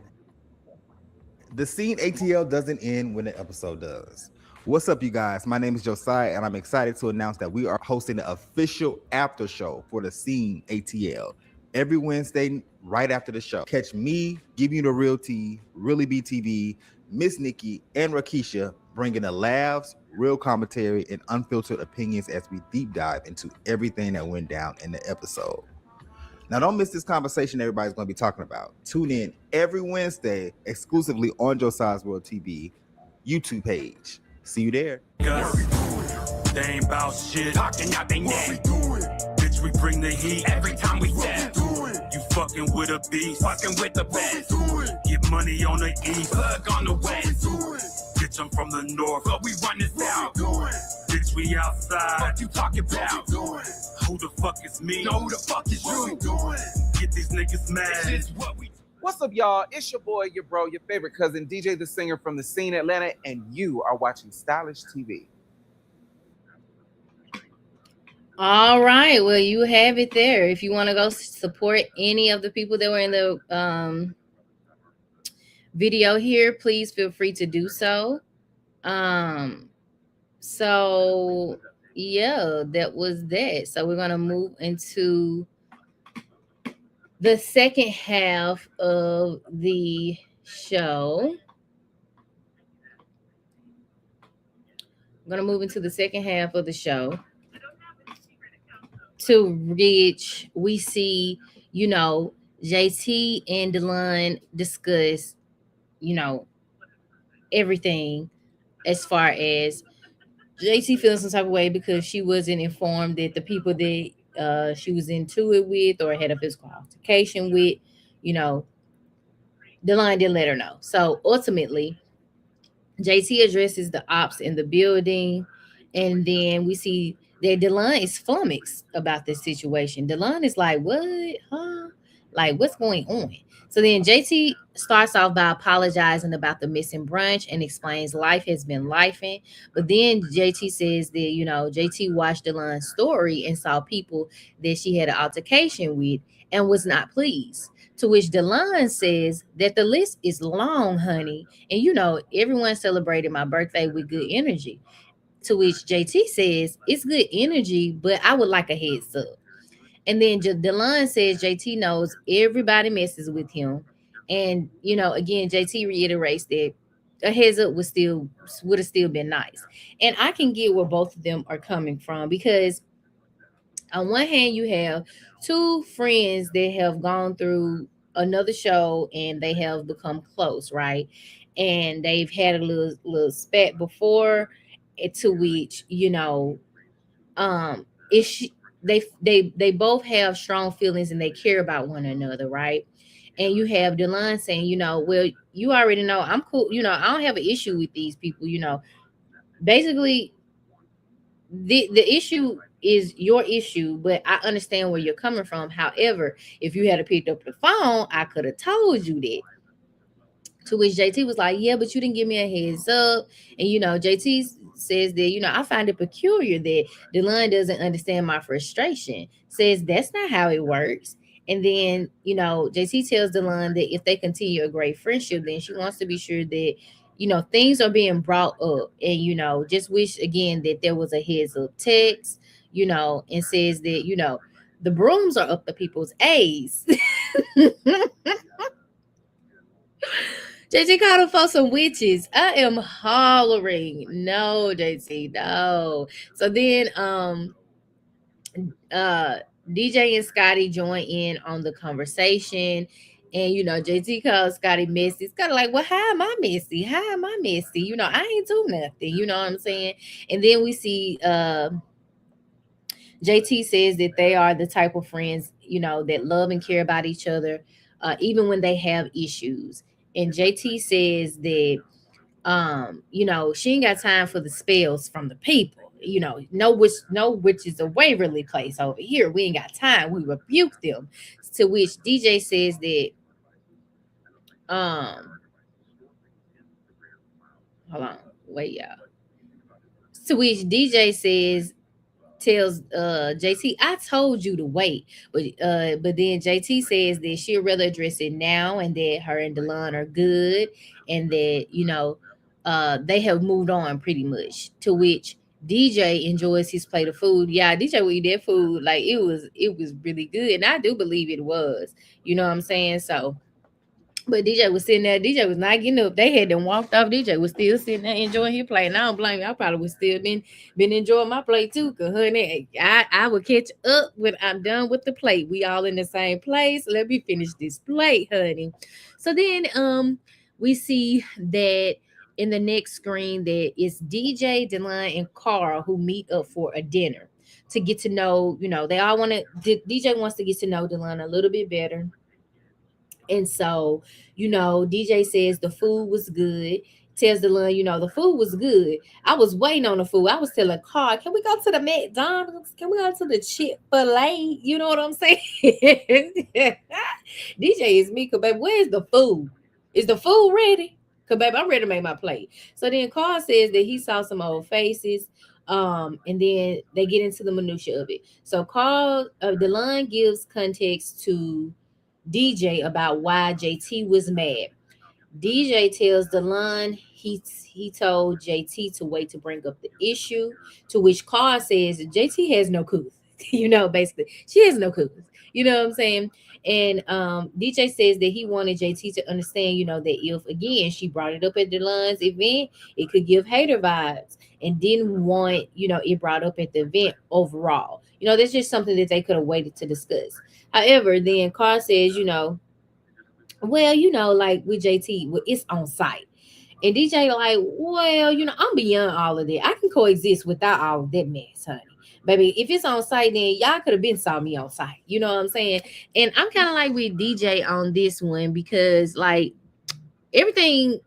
The Scene ATL doesn't end when the episode does. What's up, you guys? My name is Josiah, and I'm excited to announce that we are hosting the official after show for the Scene ATL every Wednesday right after the show. Catch me, Give You the Real Tea, Really BTV, Miss Nikki, and Rakisha bringing the laughs, real commentary, and unfiltered opinions as we deep dive into everything that went down in the episode. Now, don't miss this conversation everybody's going to be talking about. Tune in every Wednesday exclusively on Josiah's World TV YouTube page. See you there. They ain't about shit. Talking out they neck. Bitch, we bring the heat every time we step. You fucking with a beast. Fucking with the best. Get money on the east. Plug on the west. Bitch, I'm from the north. But we run this out. Bitch, we outside. What you talking about? Who the fuck is me? No, who the fuck is you? Get these niggas mad. What's up, y'all? It's your boy, your bro, your favorite cousin, DJ the Singer from the Scene Atlanta, and you are watching Stylish TV. All right. Well, you have it there. If you want to go support any of the people that were in the video here, please feel free to do so. So yeah, that was that. So we're gonna move into the second half of the show. I'm gonna move into the second half of the show, to which we see, JT and Delon discuss, everything as far as JT feeling some type of way because she wasn't informed that the people that she was into it with or had a physical altercation with, Delon didn't let her know. So ultimately, JT addresses the ops in the building, and then we see that Delon is flummoxed about this situation. Delon is like, what? Huh? Like, what's going on? So then JT starts off by apologizing about the missing brunch and explains life has been lifing. But then JT says that, JT watched Delon's story and saw people that she had an altercation with and was not pleased. To which Delon says that the list is long, honey. And, everyone celebrated my birthday with good energy. To which JT says, it's good energy, but I would like a heads up. And then Delon says JT knows everybody messes with him. And, again, JT reiterates that a heads up would have still been nice. And I can get where both of them are coming from, because on one hand, you have two friends that have gone through another show and they have become close, right? And they've had a little spat before, to which, they both have strong feelings and they care about one another, right? And you have Delon saying, well, you already know I'm cool, I don't have an issue with these people, basically the issue is your issue, but I understand where you're coming from. However, if you had picked up the phone, I could have told you that. To which JT was like, yeah, but you didn't give me a heads up. And, JT says that, I find it peculiar that Delon doesn't understand my frustration. Says that's not how it works. And then, JT tells Delon that if they continue a great friendship, then she wants to be sure that, things are being brought up. And, just wish again that there was a heads up text, and says that, the brooms are up the people's A's. JT called him for some witches. I am hollering. No, JT, no. So then DiiJaii and Scotty join in on the conversation. And JT calls Scotty messy. It's kind of like, well, how am I messy? How am I messy? I ain't do nothing. You know what I'm saying? And then we see JT says that they are the type of friends, that love and care about each other, even when they have issues. And JT says that she ain't got time for the spells from the people. No which is a Waverly place over here. We ain't got time. We rebuke them. To which DiiJaii says that hold on, wait, y'all. To which DiiJaii tells JT, I told you to wait, but then JT says that she'd rather address it now, and that her and Delon are good, and that they have moved on pretty much. To which DiiJaii enjoys his plate of food. Yeah, DiiJaii will eat that food like it was really good, and I do believe it was. You know what I'm saying? So. But DiiJaii was sitting there. DiiJaii was not getting up. They had them walked off. DiiJaii was still sitting there enjoying his plate. And I don't blame you. I probably would still been enjoying my plate too. Cause honey, I would catch up when I'm done with the plate. We all in the same place. Let me finish this plate, honey. So then we see that in the next screen that it's DiiJaii, Delon, and Carl who meet up for a dinner to get to know, they all want to. DiiJaii wants to get to know Delon a little bit better. And so, DiiJaii says the food was good. Tells Delon, the food was good. I was waiting on the food. I was telling Carl, can we go to the McDonald's? Can we go to the Chick-fil-A? You know what I'm saying? DiiJaii is me, cause baby, where's the food? Is the food ready? Cause baby, I'm ready to make my plate. So then Carl says that he saw some old faces. And then they get into the minutia of it. So Delon gives context to DiiJaii about why JT was mad. DiiJaii tells Delon he told JT to wait to bring up the issue, to which Carl says JT has no coos. Basically, she has no coos. You know what I'm saying? And DiiJaii says that he wanted JT to understand, that if, again, she brought it up at Delon's event, it could give hater vibes, and didn't want, it brought up at the event overall. That's just something that they could have waited to discuss. However, then Carl says, well, like with JT, it's on site. And DiiJaii like, well, I'm beyond all of that. I can coexist without all of that mess, honey. Baby, if it's on site, then y'all could have been saw me on site. You know what I'm saying? And I'm kind of like with DiiJaii on this one because, like, everything,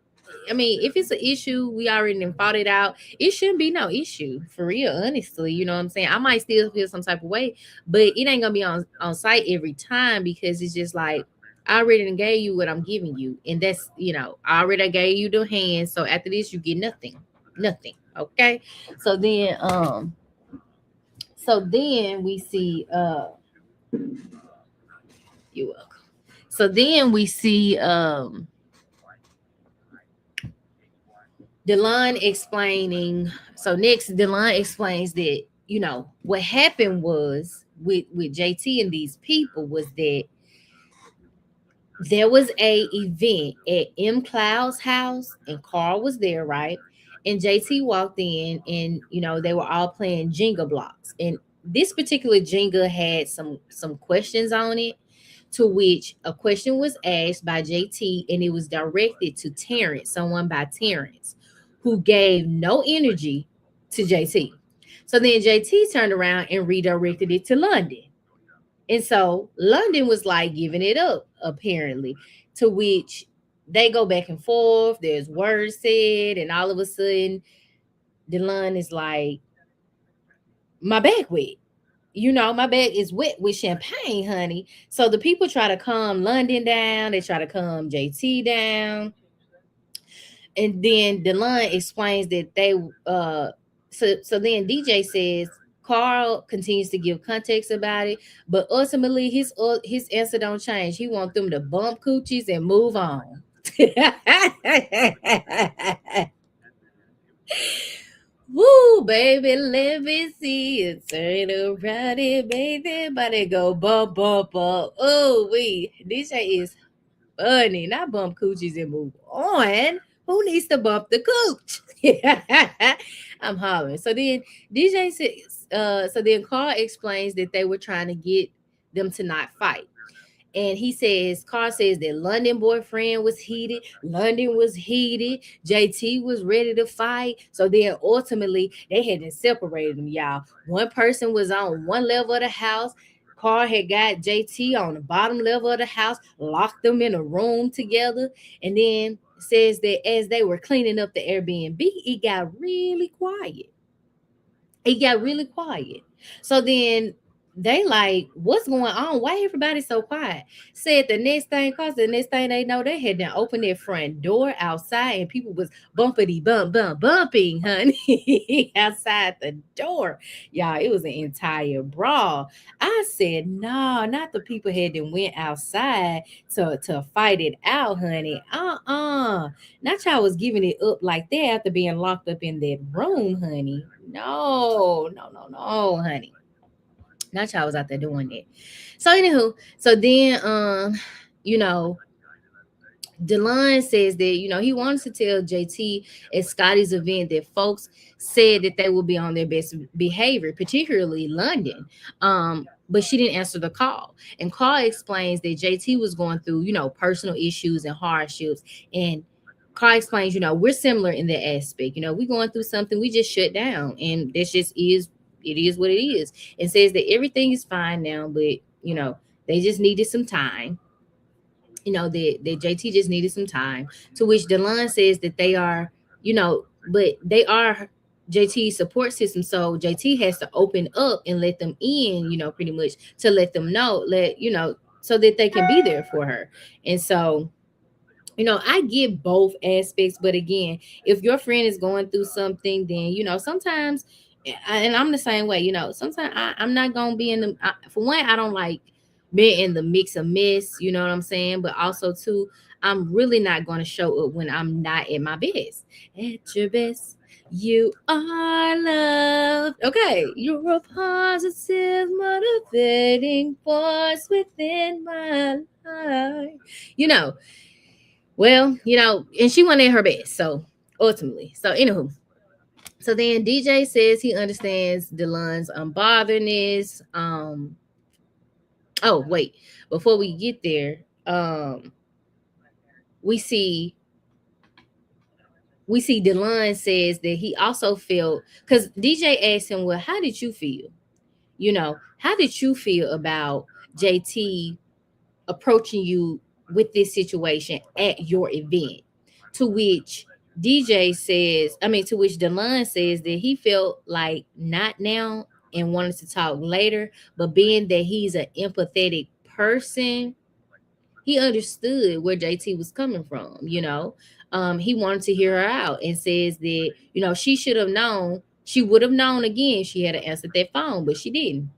if it's an issue, we already done fought it out. It shouldn't be no issue, for real, honestly. You know what I'm saying? I might still feel some type of way, but it ain't going to be on site every time because it's just like, I already done gave you what I'm giving you. And that's, I already gave you the hands. So after this, you get nothing. Nothing. Okay? So then we see you're welcome. So then we see Delon explaining. So next, Delon explains that, what happened was with JT and these people was that there was a event at M. Cloud's house and Carl was there, right? And JT walked in and, they were all playing Jenga blocks. And this particular Jenga had some questions on it, to which a question was asked by JT and it was directed to Terrence, someone by Terrence, who gave no energy to JT. So then JT turned around and redirected it to London. And so London was like giving it up, apparently, to which they go back and forth. There's words said, and all of a sudden, Delon is like, my bag wet. My bag is wet with champagne, honey. So the people try to calm London down. They try to calm JT down. And then Delon explains that they so then DiiJaii says Carl continues to give context about it, but ultimately his answer don't change. He wants them to bump coochies and move on. Woo, baby, let me see you turn around and make that body go bump, bump, bump. Oh, DiiJaii is funny. Not bump coochies and move on. Who needs to bump the cooch? I'm hollering. So then DiiJaii says, so then Carl explains that they were trying to get them to not fight. And Carl says that London boyfriend was heated. London was heated. JT was ready to fight. So then ultimately they had to separate them, y'all. One person was on one level of the house. Carl had got JT on the bottom level of the house, locked them in a room together. And then says that as they were cleaning up the Airbnb, it got really quiet. So then they like, what's going on? Why everybody so quiet? Said the next thing they know, they had to open their front door outside and people was bumping, honey, outside the door. Y'all, it was an entire brawl. I said, no, not the people had to went outside to fight it out, honey. Not y'all was giving it up like that after being locked up in that room, honey. No, honey. Not y'all was out there doing that. So anywho, so then Delon says that he wants to tell JT at Scotty's event that folks said that they would be on their best behavior, particularly London. But she didn't answer the call. And Carl explains that JT was going through, personal issues and hardships. And Carl explains, we're similar in that aspect. We're going through something, we just shut down, and this just is. It is what it is, and says that everything is fine now, but they just needed some time. That JT just needed some time. To which Delon says that they are, but they are JT's support system. So JT has to open up and let them in, pretty much to let them know, so that they can be there for her. And so, I get both aspects, but again, if your friend is going through something, then sometimes. And I'm the same way, sometimes I'm not going to be in the, for one, I don't like being in the mix of mess, you know what I'm saying? But also too, I'm really not going to show up when I'm not at my best. At your best, you are loved. Okay, you're a positive, motivating force within my life. Well, and she went at her best. So ultimately, anywho. So then DiiJaii says he understands Delon's unbotherness. Oh, wait. Before we get there, we see Delon says that he also felt, because DiiJaii asked him, well, how did you feel? How did you feel about JT approaching you with this situation at your event? To which DiiJaii says, to which Delon says that he felt like not now and wanted to talk later, but being that he's an empathetic person, he understood where JT was coming from. He wanted to hear her out and says that, she should have known, she would have known again. She had to answer that phone, but she didn't.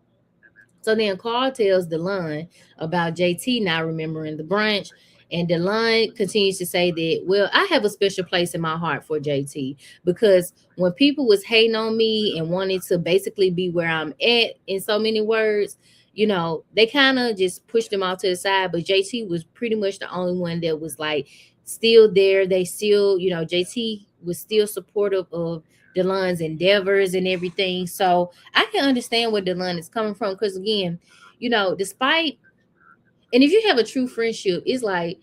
So then Carl tells Delon about JT not remembering the brunch. And Delon continues to say that, well, I have a special place in my heart for JT, because when people was hating on me and wanted to basically be where I'm at, in so many words, they kind of just pushed him off to the side. But JT was pretty much the only one that was like still there. They still, JT was still supportive of Delon's endeavors and everything. So I can understand where Delon is coming from, because again, despite, and if you have a true friendship, it's like,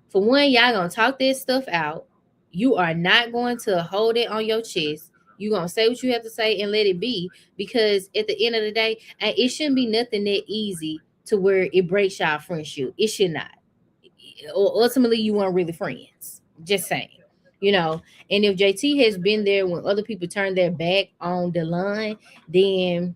for one, y'all gonna talk that stuff out. You are not going to hold it on your chest. You're gonna say what you have to say and let it be, because at the end of the day, it shouldn't be nothing that easy to where it breaks y'all friendship. It should not. Ultimately, you weren't really friends. Just saying. And if JT has been there when other people turn their back on Delon, then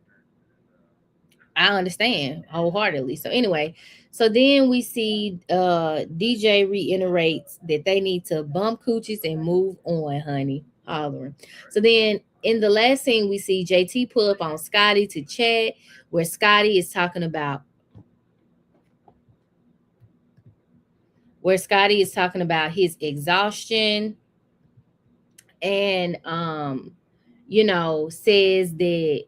I understand wholeheartedly. So anyway, so then we see DiiJaii reiterates that they need to bump coochies and move on, honey. Hollering. So then in the last scene, we see JT pull up on Scotty to chat, where Scotty is talking about his exhaustion, and says that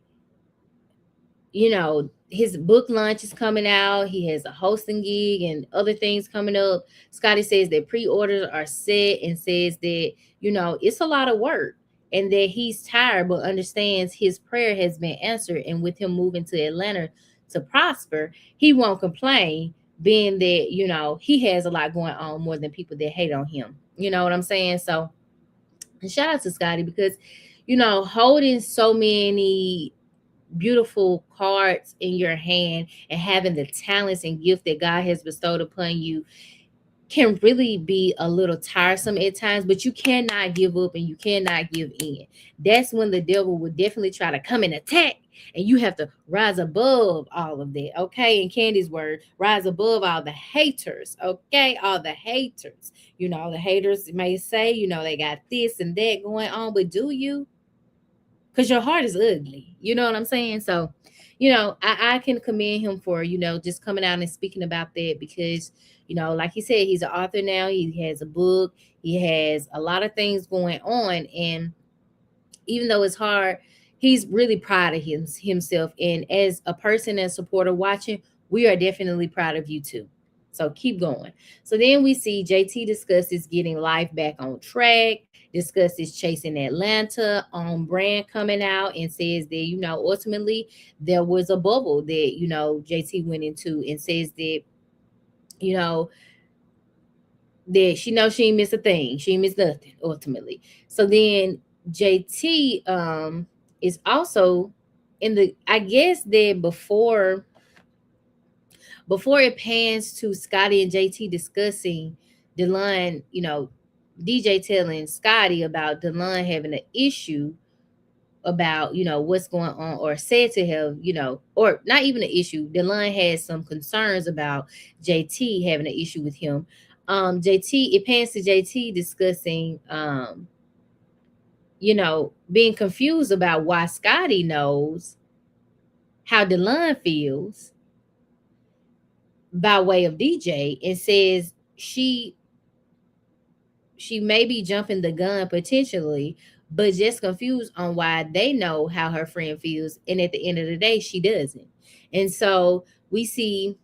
his book launch is coming out. He has a hosting gig and other things coming up. Scotty says that pre-orders are set, and says that, it's a lot of work and that he's tired, but understands his prayer has been answered. And with him moving to Atlanta to prosper, he won't complain, being that, he has a lot going on more than people that hate on him. You know what I'm saying? So, and shout out to Scotty, because, holding so many beautiful cards in your hand and having the talents and gift that God has bestowed upon you can really be a little tiresome at times, but you cannot give up and you cannot give in. That's when the devil will definitely try to come and attack, and you have to rise above all of that. Okay. In Candy's word, rise above all the haters. Okay. All the haters, the haters may say, they got this and that going on, but do you? Because your heart is ugly. You know what I'm saying? So, I can commend him for, just coming out and speaking about that, because, like he said, he's an author now. He has a book. He has a lot of things going on. And even though it's hard, he's really proud of himself. And as a person and supporter watching, we are definitely proud of you too. So keep going. So then we see JT discusses getting life back on track, discusses chasing Atlanta, on brand coming out, and says that, ultimately there was a bubble that, JT went into, and says that, that she knows she ain't miss a thing. She ain't miss nothing ultimately. So then JT is also in the, I guess that before it pans to Scotty and JT discussing Delon, DiiJaii telling Scotty about Delon having an issue about, what's going on, or said to have, or not even an issue. Delon has some concerns about JT having an issue with him. It pans to JT discussing, being confused about why Scotty knows how Delon feels by way of DiiJaii, and says she may be jumping the gun potentially, but just confused on why they know how her friend feels, and at the end of the day she doesn't. And so we see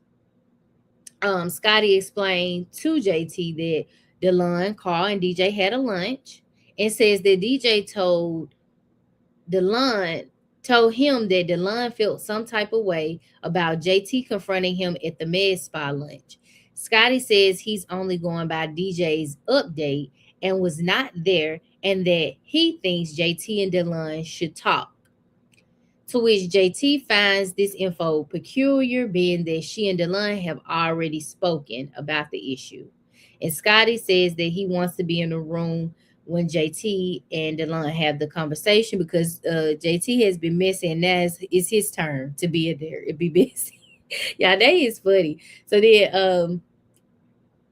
Scotty explained to JT that Delon, Carl, and DiiJaii had a lunch, and says that DiiJaii told him that Delon felt some type of way about JT confronting him at the med spa lunch. Scotty says he's only going by DiiJaii's update and was not there, and that he thinks JT and Delon should talk. To which JT finds this info peculiar, being that she and Delon have already spoken about the issue. And Scotty says that he wants to be in the room when JT and Delon have the conversation, because JT has been missing, and now it's his turn to be there. It'd be busy. Yeah, that is funny. So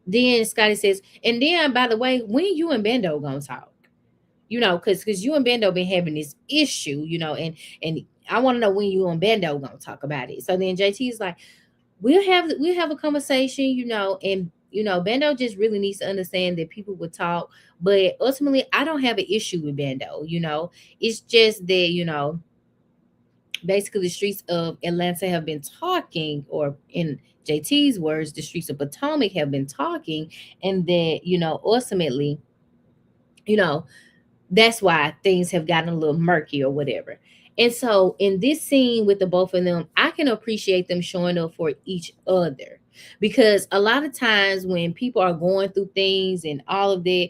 then Scotty says, and then, by the way, when you and Bando gonna talk? Because you and Bando been having this issue, and I want to know when you and Bando gonna talk about it. So then JT is like, we'll have a conversation, and Bando just really needs to understand that people would talk, but ultimately I don't have an issue with Bando. It's just that, basically the streets of Atlanta have been talking, or in JT's words, the streets of Potomac have been talking, and that, ultimately, that's why things have gotten a little murky or whatever. And so in this scene with the both of them, I can appreciate them showing up for each other, because a lot of times when people are going through things and all of that,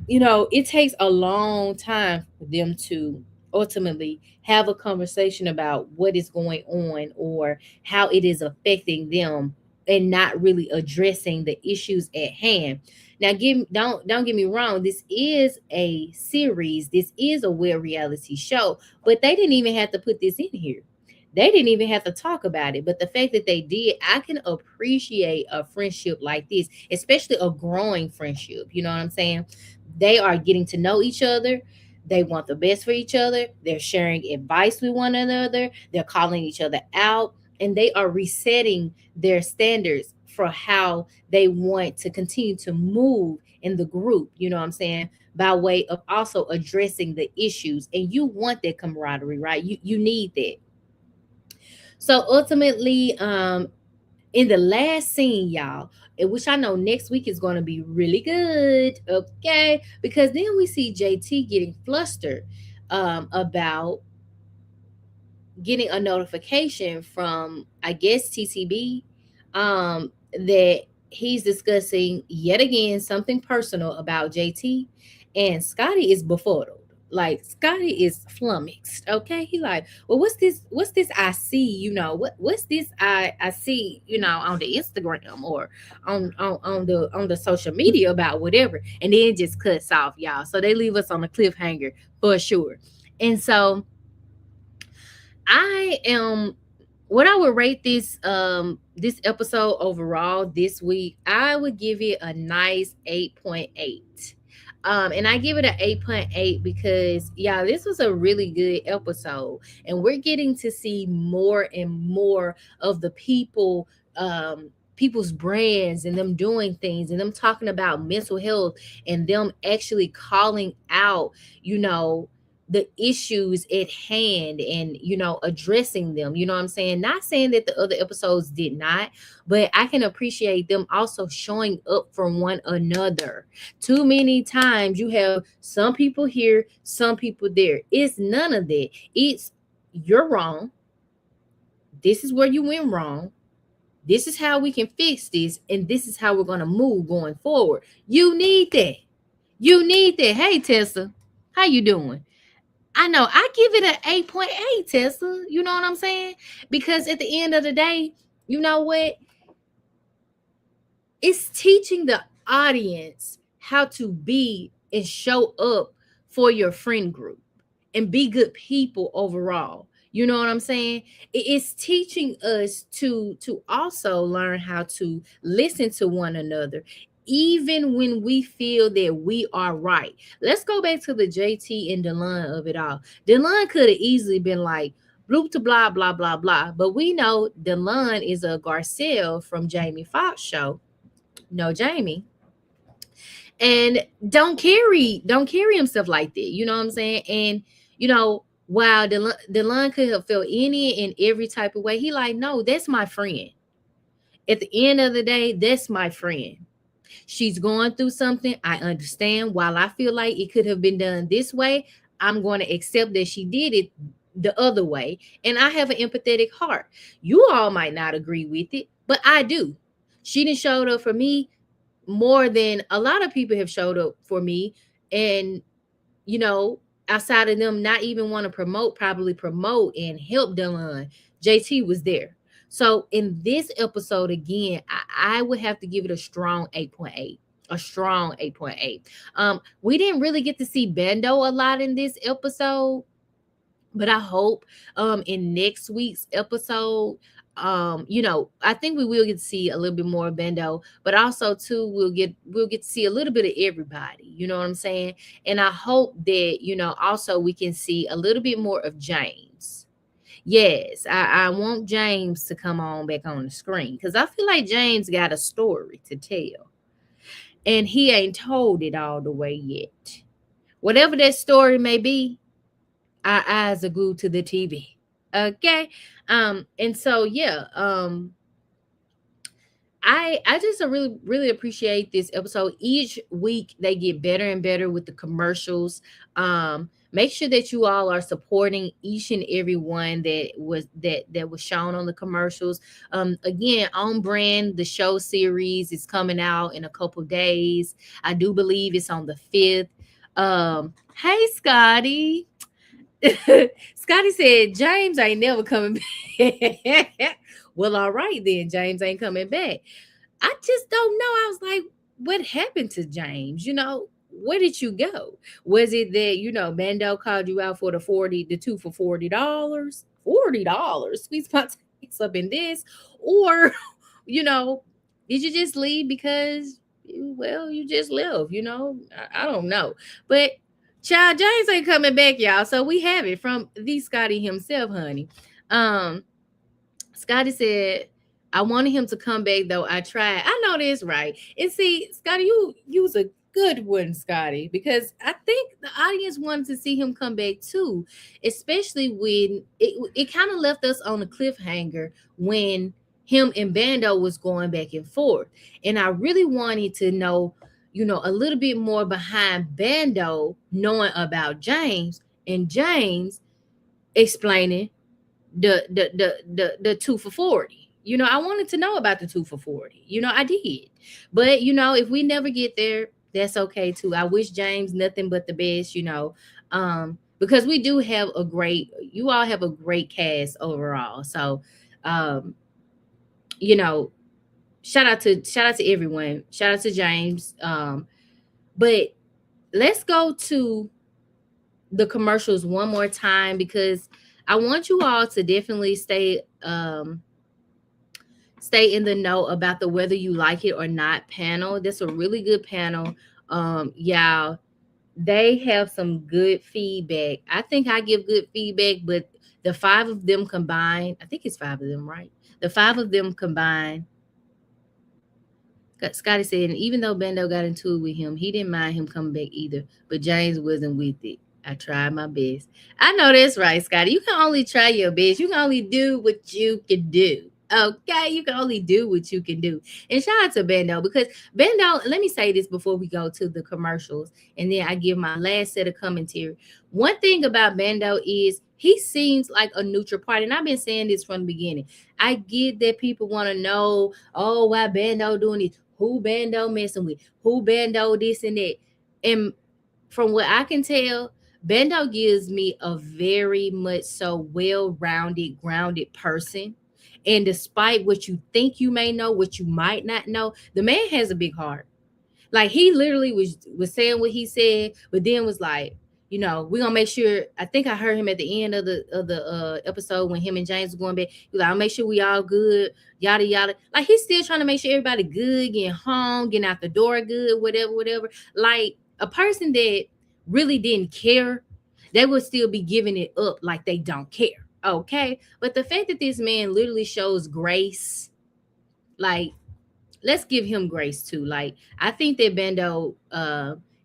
it takes a long time for them to ultimately have a conversation about what is going on or how it is affecting them, and not really addressing the issues at hand. Now, don't get me wrong, this is a series, this is a web reality show, but they didn't even have to put this in here. They didn't even have to talk about it. But the fact that they did, I can appreciate a friendship like this, especially a growing friendship. You know what I'm saying? They are getting to know each other. They want the best for each other. They're sharing advice with one another. They're calling each other out. And they are resetting their standards for how they want to continue to move in the group. You know what I'm saying? By way of also addressing the issues. And you want that camaraderie, right? You need that. So ultimately, in the last scene, y'all, which I know next week is going to be really good, okay? Because then we see JT getting flustered about getting a notification from, I guess, TTB, that he's discussing yet again something personal about JT, and Scotty is befuddled. Like, Scotty is flummoxed. Okay, he like, well, what's this? What's this I see? What's this I see? On the Instagram or on the social media about whatever, and then it just cuts off, y'all. So they leave us on a cliffhanger for sure. And so I am what I would rate this episode overall this week, I would give it a nice 8.8. And I give it an 8.8 because, yeah, this was a really good episode, and we're getting to see more and more of the people's brands, and them doing things, and them talking about mental health, and them actually calling out, the issues at hand, and addressing them. You know what I'm saying? Not saying that the other episodes did not, but I can appreciate them also showing up for one another. Too many times you have some people here, some people there. It's none of that. It's, you're wrong, this is where you went wrong, this is how we can fix this, and this is how we're going to move going forward. You need that. Hey, Tessa, how you doing? I know I give it an 8.8, Tessa. You know what I'm saying? Because at the end of the day, you know what? It's teaching the audience how to be and show up for your friend group and be good people overall. You know what I'm saying? It's teaching us to also learn how to listen to one another, even when we feel that we are right. Let's go back to the JT and Delon of it all. Delon could have easily been like, bloop to blah, blah, blah, blah. But we know Delon is a Garcelle from Jamie Foxx show. No, Jamie. And don't carry himself like that. You know what I'm saying? And, while Delon could have felt any and every type of way, he like, no, that's my friend. At the end of the day, that's my friend. She's going through something. I understand. While I feel like it could have been done this way, I'm going to accept that she did it the other way. And I have an empathetic heart. You all might not agree with it, but I do. She didn't show up for me more than a lot of people have showed up for me. And, outside of them not even want to probably promote and help Delon, JT was there. So in this episode, again, I would have to give it a strong 8.8. A strong 8.8. We didn't really get to see Bando a lot in this episode, but I hope in next week's episode, I think we will get to see a little bit more of Bando, but also too we'll get to see a little bit of everybody. You know what I'm saying? And I hope that also we can see a little bit more of James. Yes, I want James to come on back on the screen, because I feel like James got a story to tell, and he ain't told it all the way yet. Whatever that story may be, our eyes are glued to the TV. Okay. And so yeah, I just really, really appreciate this episode. Each week they get better and better with the commercials. Make sure that you all are supporting each and every one that was shown on the commercials. Again, On Brand, the show series is coming out in a couple days. I do believe it's on the 5th. Hey Scotty. Scotty said James ain't never coming back. Well, all right then, James ain't coming back. I just don't know. I was like, what happened to James? Where did you go? Was it that, Bando called you out for the 2 for $40? $40. Squeeze my tax up in this. Or, you know, did you just leave because you just left, I don't know. But Child James ain't coming back, y'all. So we have it from the Scotty himself, honey. Scotty said, I wanted him to come back, though. I tried. I know this, right? And see, Scotty, you was a good one, Scotty, because I think the audience wanted to see him come back too, especially when it kind of left us on a cliffhanger when him and Bando was going back and forth. And I really wanted to know, a little bit more behind Bando knowing about James and James explaining the 2 for $40. I wanted to know about the 2 for $40. I did. But if we never get there, that's okay too. I wish James nothing but the best, because we do have you all have a great cast overall. So shout out to everyone. Shout out to James. But let's go to the commercials one more time, because I want you all to definitely stay in the know about the Whether You Like It or Not panel. That's a really good panel. Y'all, they have some good feedback. I think I give good feedback, but the 5 of them combined, I think it's 5 of them, right? The 5 of them combined. Scotty said, and even though Bando got into it with him, he didn't mind him coming back either, but James wasn't with it. I tried my best. I know that's right, Scotty. You can only try your best. You can only do what you can do. Okay, you can only do what you can do. And shout out to Bando, because Bando, let me say this before we go to the commercials, and then I give my last set of commentary. One thing about Bando is he seems like a neutral party, and I've been saying this from the beginning. I get that people want to know, why Bando doing this? Who Bando messing with? Who Bando this and that? And from what I can tell, Bando gives me a very much so well-rounded, grounded person. And despite what you think you may know, what you might not know, the man has a big heart. Like, he literally was saying what he said, but then was like, we're gonna make sure. I think I heard him at the end of the episode when him and James were going back. He was like, I'll make sure we all good, yada yada. Like, he's still trying to make sure everybody good, getting home, getting out the door good, whatever. Like, a person that really didn't care, they would still be giving it up like they don't care. Okay. But the fact that this man literally shows grace, like, let's give him grace too. Like, I think that Bando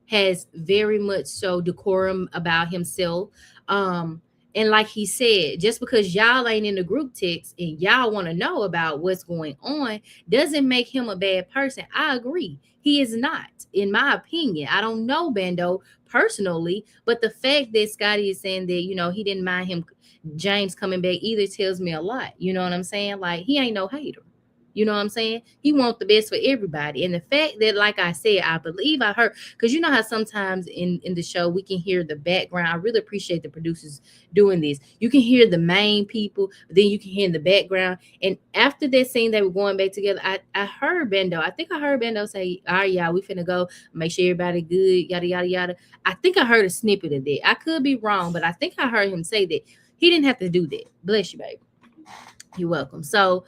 has very much so decorum about himself. And like he said, just because y'all ain't in the group text and y'all want to know about what's going on doesn't make him a bad person. I agree. He is not, in my opinion. I don't know Bando personally, but the fact that Scotty is saying that, he didn't mind James coming back either tells me a lot. You know what I'm saying? Like, he ain't no hater. You know what I'm saying? He wants the best for everybody. And the fact that, like I said, I believe I heard, because you know how sometimes in the show we can hear the background. I really appreciate the producers doing this. You can hear the main people, but then you can hear in the background. And after that scene they were going back together, I heard Bando. I think I heard Bando say, all right, y'all, we finna go make sure everybody good, yada, yada, yada. I think I heard a snippet of that. I could be wrong, but I think I heard him say that. He didn't have to do that. Bless you, baby. You're welcome. So,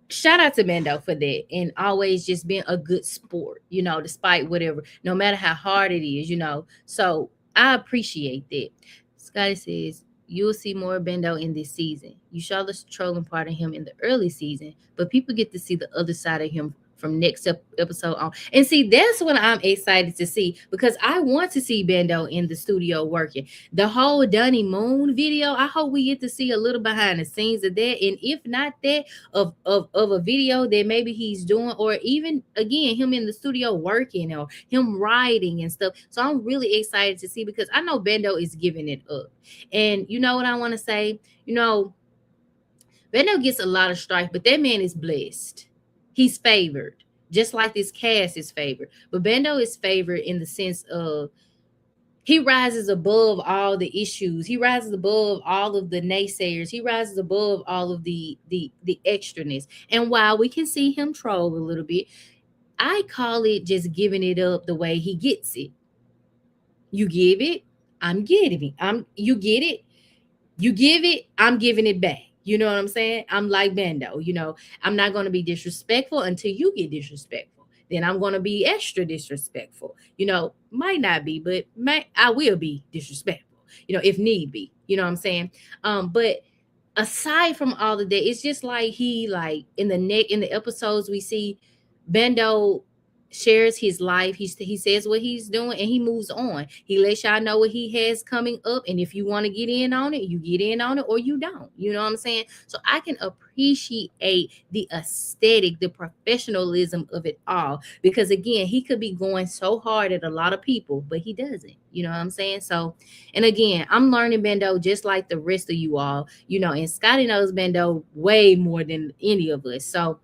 shout out to Bando for that, and always just being a good sport, despite whatever, no matter how hard it is, So I appreciate that. Scotty says, you'll see more Bando in this season. You saw the trolling part of him in the early season, but people get to see the other side of him from next episode on. And see, that's what I'm excited to see, because I want to see Bando in the studio working. The whole Dunny Moon video, I hope we get to see a little behind the scenes of that. And if not that, of a video that maybe he's doing, or even, again, him in the studio working, or him writing and stuff. So I'm really excited to see, because I know Bando is giving it up. And you know what I want to say? Bando gets a lot of strife, but that man is blessed. He's favored, just like this cast is favored. But Bando is favored in the sense of He rises above all the issues. He rises above all of the naysayers. He rises above all of the extraness. And while we can see him troll a little bit, I call it just giving it up the way he gets it. You give it, I'm getting it. You get it, you give it, I'm giving it back. You know what I'm saying? I'm like Bando. I'm not going to be disrespectful until you get disrespectful. Then I'm going to be extra disrespectful. Might not be, but I will be disrespectful. If need be. You know what I'm saying? But aside from all of that, it's just like he in the episodes we see Bando shares his life. He says what he's doing and he moves on. He lets y'all know what he has coming up, and if you want to get in on it, you get in on it, or you don't. You know what I'm saying? So I can appreciate the aesthetic, the professionalism of it all, because again, he could be going so hard at a lot of people, but he doesn't. You know what I'm saying? So, and again, I'm learning Bando just like the rest of you all. And Scotty knows Bando way more than any of us. So,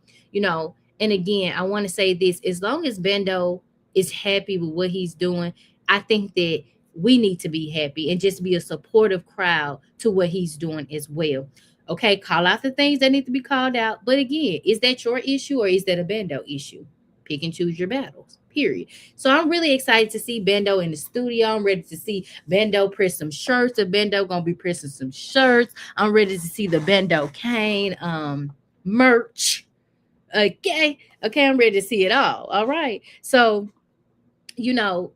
and again, I want to say this: as long as Bando is happy with what he's doing, I think that we need to be happy and just be a supportive crowd to what he's doing as well. Okay, call out the things that need to be called out. But again, is that your issue or is that a Bando issue? Pick and choose your battles, period. So I'm really excited to see Bando in the studio. I'm ready to see Bando press some shirts. The Bando going to be pressing some shirts. I'm ready to see the Bando Kane merch. Okay, I'm ready to see it all right. So,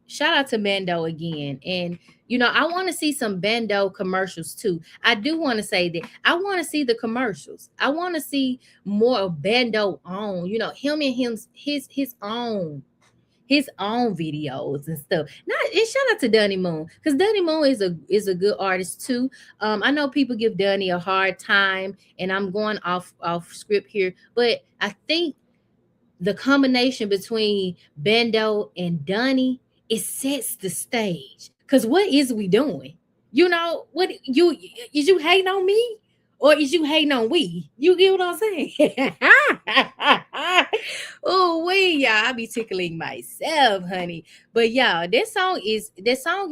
shout out to Bando again. And, I want to see some Bando commercials too. I do want to say that I want to see the commercials. I want to see more of Bando on, him and his own videos and stuff. And shout out to Dunny Moon, because Dunny Moon is a good artist too. I know people give Dunny a hard time, and I'm going off script here, but I think the combination between Bando and Dunny, it sets the stage. Because what is we doing? What is you hating on me? Or is you hating on we? You get what I'm saying? Oh, y'all, I be tickling myself, honey. But y'all, that song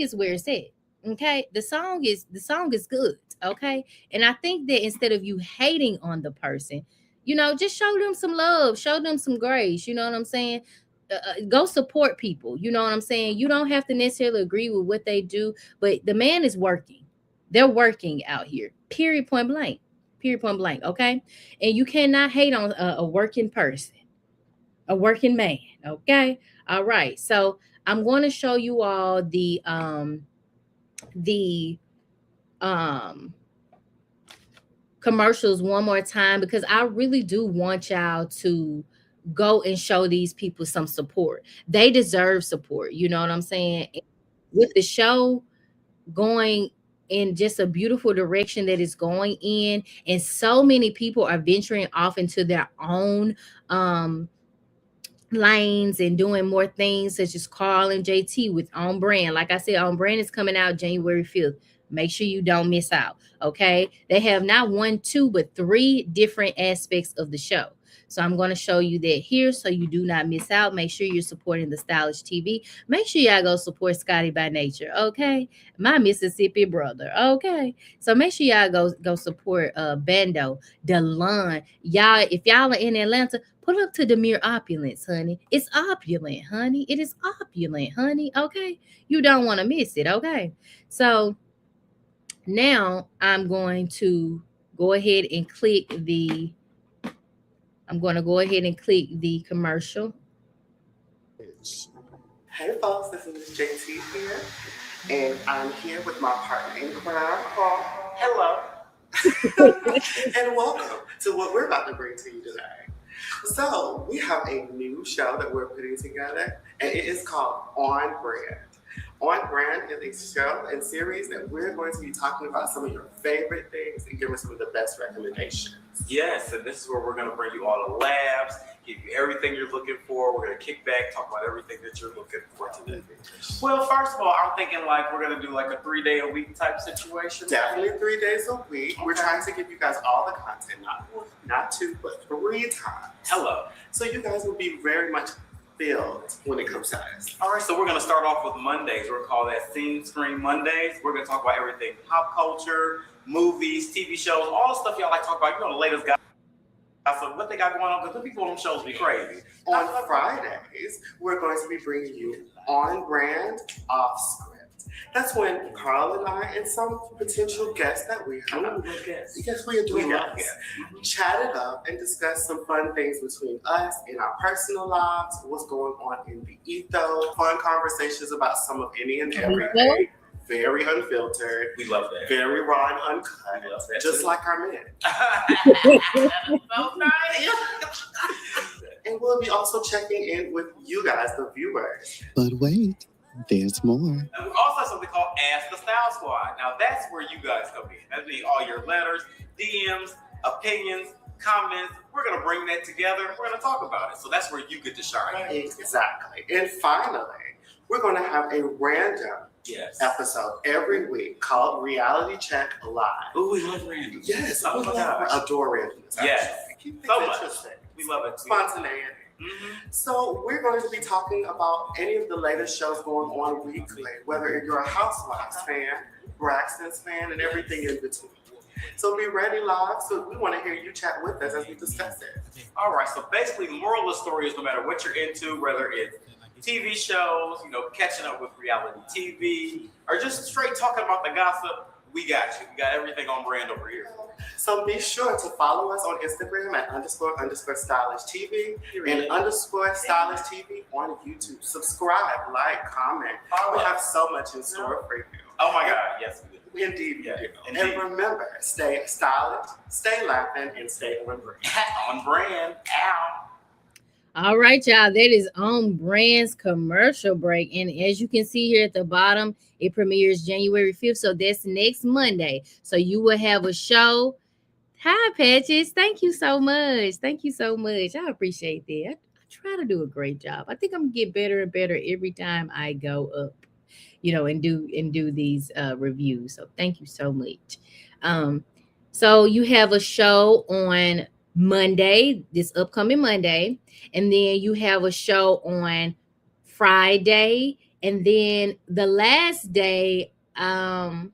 is where it's at. Okay, the song is good. Okay, and I think that instead of you hating on the person, just show them some love, show them some grace. You know what I'm saying? Go support people. You know what I'm saying? You don't have to necessarily agree with what they do, but the man is working. They're working out here. Period. Point blank. Period. Point blank. Okay. And you cannot hate on a working person, a working man. Okay. All right. So I'm going to show you all the commercials one more time, because I really do want y'all to go and show these people some support. They deserve support. You know what I'm saying? With the show going in just a beautiful direction that it's going in, and so many people are venturing off into their own lanes and doing more things, such as KStarr and JT with On Brand. Like I said, On Brand is coming out January 5th. Make sure you don't miss out. Okay, they have not 1, 2, but 3 different aspects of the show. So I'm going to show you that here so you do not miss out. Make sure you're supporting the Stylish TV. Make sure y'all go support Scotty by Nature, okay? My Mississippi brother, okay? So make sure y'all go support Bando, Delon. Y'all, if y'all are in Atlanta, pull up to the Mere Opulence, honey. It's opulent, honey. It is opulent, honey, okay? You don't want to miss it, okay? So now I'm going to go ahead and click the commercial. Hey folks, this is JT here, and I'm here with my partner in crime, Paul. Hello. And welcome to what we're about to bring to you today. So we have a new show that we're putting together, and it is called On Brand. On Brand is a show and series that we're going to be talking about some of your favorite things and giving some of the best recommendations. Yes, and this is where we're going to bring you all the labs, give you everything you're looking for. We're going to kick back, talk about everything that you're looking for today. Well, first of all, I'm thinking like we're going to do like a 3-day-a-week type situation. Definitely 3 days a week. Okay. We're trying to give you guys all the content, not 2, but 3 times. Hello. So you guys will be very much filled when it comes to us. All right, so we're going to start off with Mondays. We're going to call that Scene Screen Mondays. We're going to talk about everything pop culture, movies, TV shows, all the stuff y'all like to talk about. You know, the latest gossip, what they got going on, because the people on them shows be crazy. On Fridays, we're going to be bringing you On Brand, Off Script. That's when Carl and I and some potential guests that we have, yes, we are doing chat it up and discuss some fun things between us in our personal lives, what's going on in the ethos, fun conversations about some of any and everything. Very unfiltered. We love that. Very raw and uncut. We love that just too. Like our men. So nice. And we'll be also checking in with you guys, the viewers. But wait, there's more. And we also have something called Ask the Style Squad. Now that's where you guys come in. That means all your letters, DMs, opinions, comments. We're gonna bring that together. We're gonna talk about it. So that's where you get to shine. Exactly. And finally, we're gonna have a random episode every week called Reality Check Live. Oh, we love random. Yes, I adore randomness. Yes, so much. We love it. Spontaneity. Mm-hmm. So we're going to be talking about any of the latest shows going on weekly, whether you're a Housewives fan, Braxton's fan, and everything in between. So be ready live. So we want to hear you chat with us as we discuss it. All right. So basically, the moral of the story is no matter what you're into, whether it's TV shows, you know, catching up with reality TV, or just straight talking about the gossip, we got you. We got everything on brand over here. So be sure to follow us on Instagram at __StylishTV and _StylishTV on YouTube. Subscribe, like, comment. We have so much in store for you. Oh my God, yes we do. Indeed, we do. And remember, stay stylish, stay laughing, and stay on brand. On brand. Ow. All right, y'all. That is On Brand's commercial break. And as you can see here at the bottom, it premieres January 5th. So that's next Monday. So you will have a show. Hi, Patches. Thank you so much. Thank you so much. I appreciate that. I try to do a great job. I think I'm going to get better and better every time I go up, you know, and do these reviews. So thank you so much. So you have a show on Monday, this upcoming Monday, and then you have a show on Friday, and then the last day, I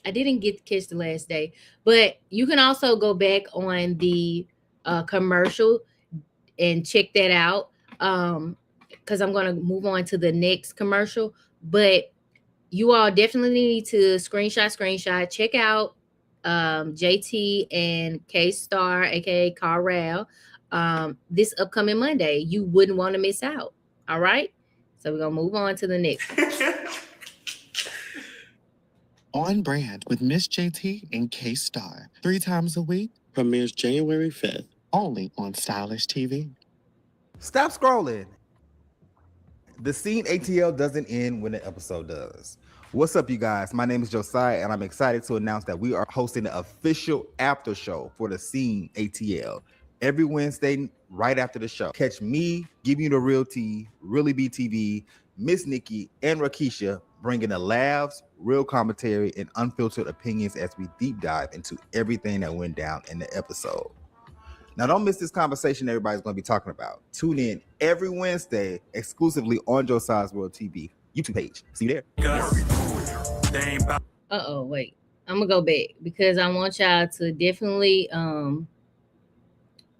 didn't get to catch the last day, but you can also go back on the commercial and check that out, because I'm going to move on to the next commercial. But you all definitely need to screenshot, check out JT and KStarr, aka Carl, this upcoming Monday. You wouldn't want to miss out. All right, so we're gonna move on to the next one. On Brand with Miss JT and KStarr. 3 times a week. Premieres January 5th. Only on Stylish TV. Stop scrolling. The Scene ATL doesn't end when the episode does. What's up, you guys? My name is Josiah, and I'm excited to announce that we are hosting the official after show for the Scene ATL every Wednesday right after the show. Catch me giving you the real tea, Really BTV, Miss Nikki, and Rakisha bringing the laughs, real commentary, and unfiltered opinions as we deep dive into everything that went down in the episode. Now, don't miss this conversation everybody's going to be talking about. Tune in every Wednesday exclusively on Josiah's World TV YouTube page. See you there. Wait. I'm gonna go back because I want y'all to definitely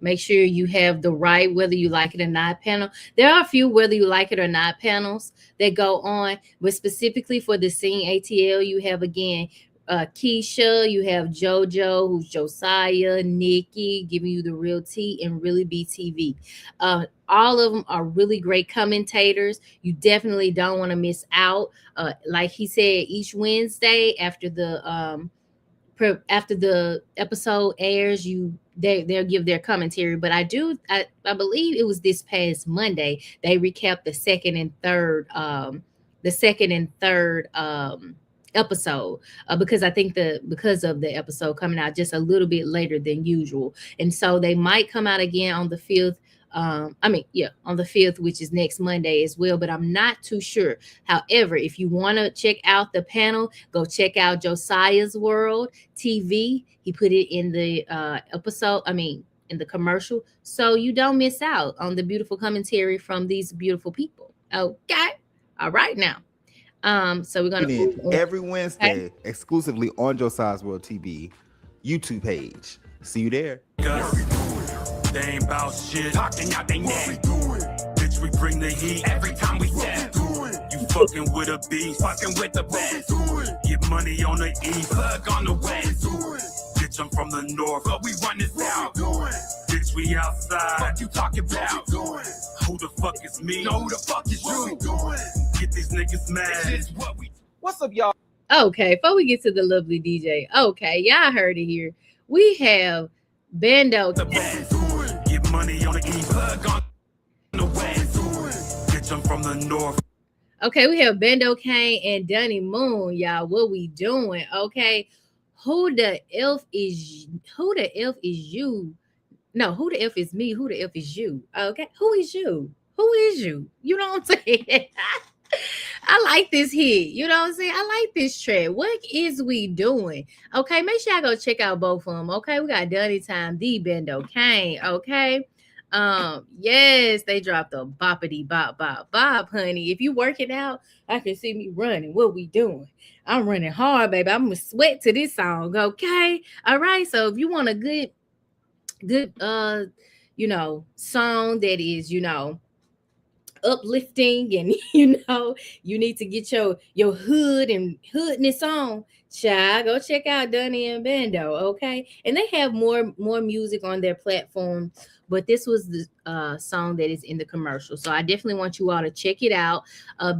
make sure you have the right whether you like it or not panel. There are a few whether you like it or not panels that go on, but specifically for the Scene ATL, you have again Keisha, you have JoJo, who's Josiah, Nikki giving you the real tea, and Really BTV. All of them are really great commentators. You definitely don't want to miss out. Like he said, each Wednesday after the episode airs, they'll give their commentary. But I believe it was this past Monday they recapped the second and third episode because I think because of the episode coming out just a little bit later than usual, and so they might come out again on the 5th. On the 5th, which is next Monday as well, but I'm not too sure. However, if you want to check out the panel, go check out Josiah's World TV. He put it in the in the commercial, so you don't miss out on the beautiful commentary from these beautiful people. Okay, all right now. So we're gonna move on. Every Wednesday exclusively on Josiah's World TV YouTube page. See you there. They ain't about shit. Talking out they neck. Bitch, we bring the heat every time we step. You fucking with a beast, fucking with the best. Get money on the east, plug on the west. Bitch, I'm from the north, but we run this out. Bitch, we outside. What you talking about? Who the fuck is me? No, who the fuck is you? Get these niggas mad. What's up, y'all? Okay, before we get to the lovely DJ, okay, y'all heard it here. We have Bando. Get money on the east, plug on the west. Bitch, I'm from the north. Okay, we have Bando Kane and Dunny Moon, y'all. What we doing? Okay, who the F is you? No, who the F is me? Who the F is you? Okay, who is you? Who is you? You know what I'm saying? I like this hit. You know what I'm saying? I like this track. What is we doing? Okay, make sure y'all go check out both of them. Okay, we got Dunny Time, the Bando Kane. Okay. Yes, they dropped a boppity bop bop bop, honey. If you working out, I can see me running. What we doing? I'm running hard, baby. I'm gonna sweat to this song. Okay. All right. So if you want a good song that is, uplifting, and you need to get your hood and hoodness on, child, go check out Dunny and Bando. Okay, and they have more music on their platform, but this was the song that is in the commercial, so I definitely want you all to check it out.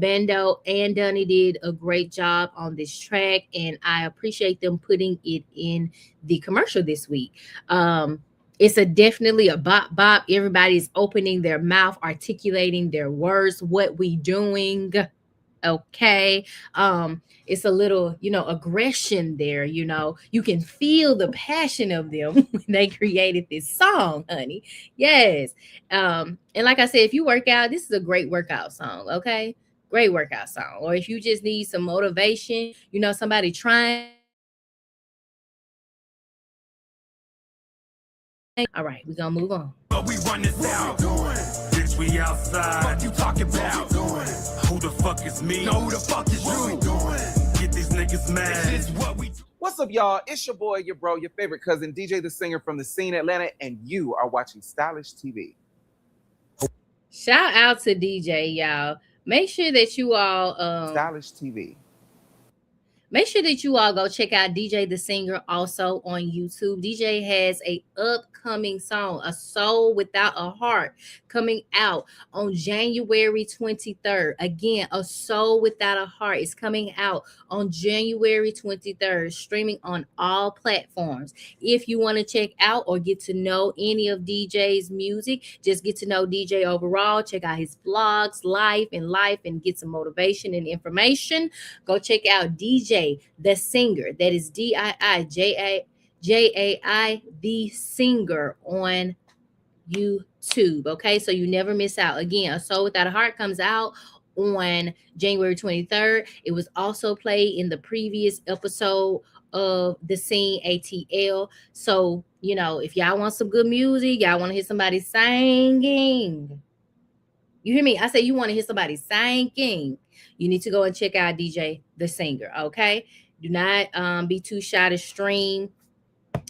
Bando and Dunny did a great job on this track, and I appreciate them putting it in the commercial this week. It's definitely a bop bop. Everybody's opening their mouth, articulating their words. What we doing? Okay. It's a little, aggression there. You can feel the passion of them when they created this song, honey. Yes. And like I said, if you work out, this is a great workout song. Okay. Great workout song. Or if you just need some motivation, somebody trying. All right, we're gonna move on. But we run this out. Bitch, we outside. What you talking about? Who the fuck is me? No, who the fuck is you? Get these niggas mad. What's up, y'all? It's your boy, your bro, your favorite cousin, DiiJaii the singer from the Scene Atlanta, and you are watching Stylish TV. Shout out to DiiJaii, y'all. Make sure that you all Stylish TV. Make sure that you all go check out DiiJaii the singer also on YouTube. DiiJaii has a upcoming song, A Soul Without a Heart, coming out on January 23rd. Again, A Soul Without a Heart is coming out on January 23rd, streaming on all platforms. If you want to check out or get to know any of DiiJaii's music, just get to know DiiJaii overall, check out his vlogs, life, and get some motivation and information. Go check out DiiJaii the singer. That is DiiJaii the singer on YouTube. Okay, so you never miss out. Again, A Soul Without a Heart comes out on January 23rd. It was also played in the previous episode of the Scene ATL. So, if y'all want some good music, y'all want to hear somebody singing. You hear me? I say you want to hear somebody singing. You need to go and check out DiiJaii the singer. Okay, do not be too shy to stream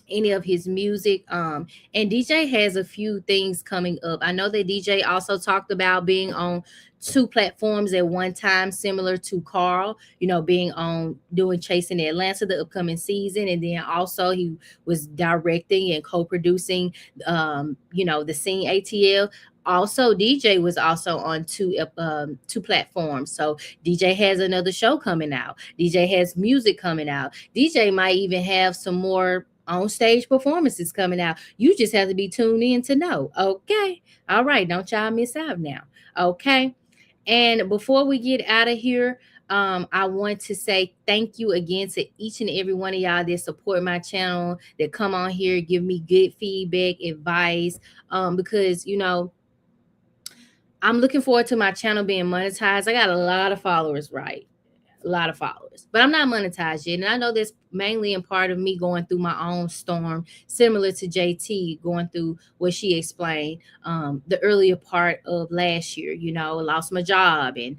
any of his music. And DiiJaii has a few things coming up. I know that DiiJaii also talked about being on 2 platforms at one time, similar to Carl, being on doing Chasing Atlanta, the upcoming season. And then also he was directing and co-producing, the Scene ATL. Also, DiiJaii was also on 2 platforms. So DiiJaii has another show coming out. DiiJaii has music coming out. DiiJaii might even have some more on stage performances coming out. You just have to be tuned in to know. Okay. All right. Don't y'all miss out now. Okay. And before we get out of here, I want to say thank you again to each and every one of y'all that support my channel, that come on here, give me good feedback, advice, because, I'm looking forward to my channel being monetized. I got a lot of followers, right? a lot of followers, but I'm not monetized yet. And I know that's mainly in part of me going through my own storm, similar to JT going through what she explained the earlier part of last year. You know, lost my job, and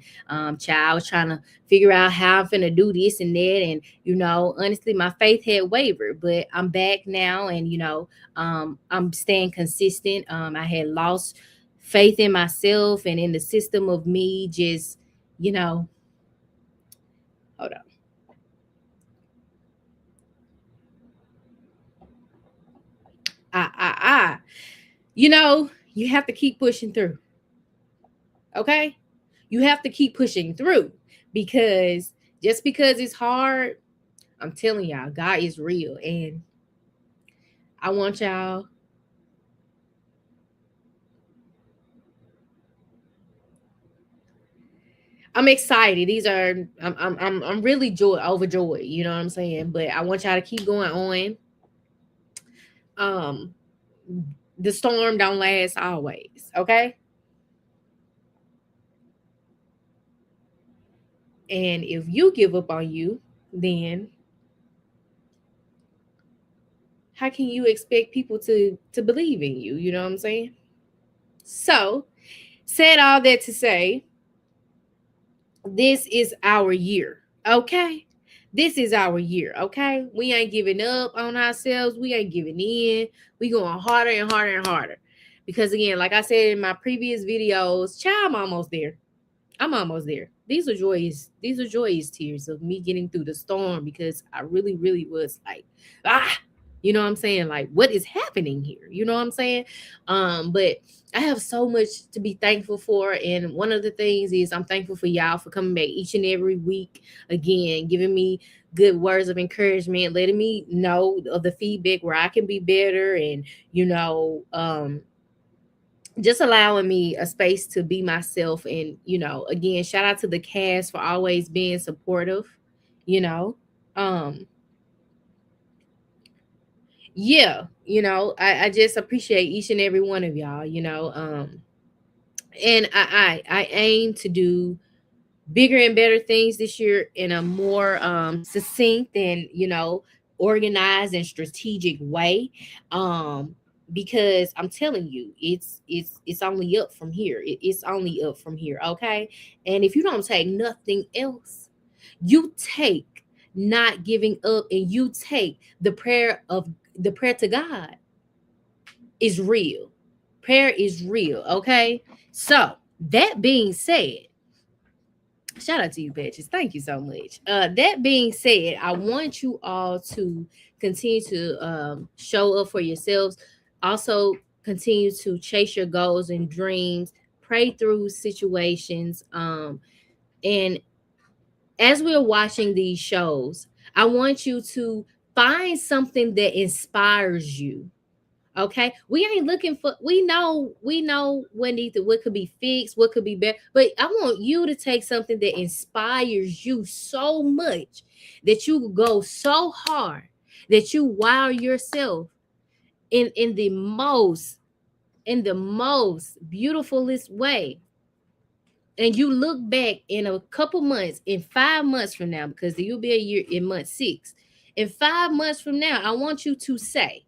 child was trying to figure out how I'm finna do this and that. And, you know, honestly, my faith had wavered, but I'm back now, and, you know, I'm staying consistent. I had lost faith in myself and in the system of me just, you know, hold on. You know, you have to keep pushing through. Okay? You have to keep pushing through, because just because it's hard, I'm telling y'all, God is real. And I want y'all I'm excited. I'm really overjoyed, you know what I'm saying? But I want y'all to keep going on. The storm don't last always, okay? And if you give up on you, then how can you expect people to believe in you? You know what I'm saying? So, said all that to say, this is our year, okay? This is our year, okay? We ain't giving up on ourselves. We ain't giving in. We going harder and harder and harder. Because again, like I said in my previous videos, child, I'm almost there. I'm almost there. These are joyous tears of me getting through the storm, because I really, really was like, you know what I'm saying? Like, what is happening here? You know what I'm saying? But I have so much to be thankful for. And one of the things is I'm thankful for y'all for coming back each and every week, again, giving me good words of encouragement, letting me know of the feedback where I can be better, and, you know, just allowing me a space to be myself. And, you know, again, shout out to the cast for always being supportive, you know. Yeah, you know, I just appreciate each and every one of y'all, you know. And I aim to do bigger and better things this year in a more succinct and, you know, organized and strategic way. Because I'm telling you, it's only up from here. It's only up from here, okay? And if you don't take nothing else, you take not giving up, and you take the prayer to God is real. Prayer is real, okay? So that being said, shout out to you, bitches. Thank you so much. That being said, I want you all to continue to show up for yourselves. Also, continue to chase your goals and dreams. Pray through situations. And as we're watching these shows, I want you to find something that inspires you. Okay, we ain't looking for. We know what could be fixed, what could be better. But I want you to take something that inspires you so much that you go so hard that you wow yourself in the most beautifulest way. And you look back in a couple months, in 5 months from now, because you'll be a year in month 6. In 5 months from now, I want you to say,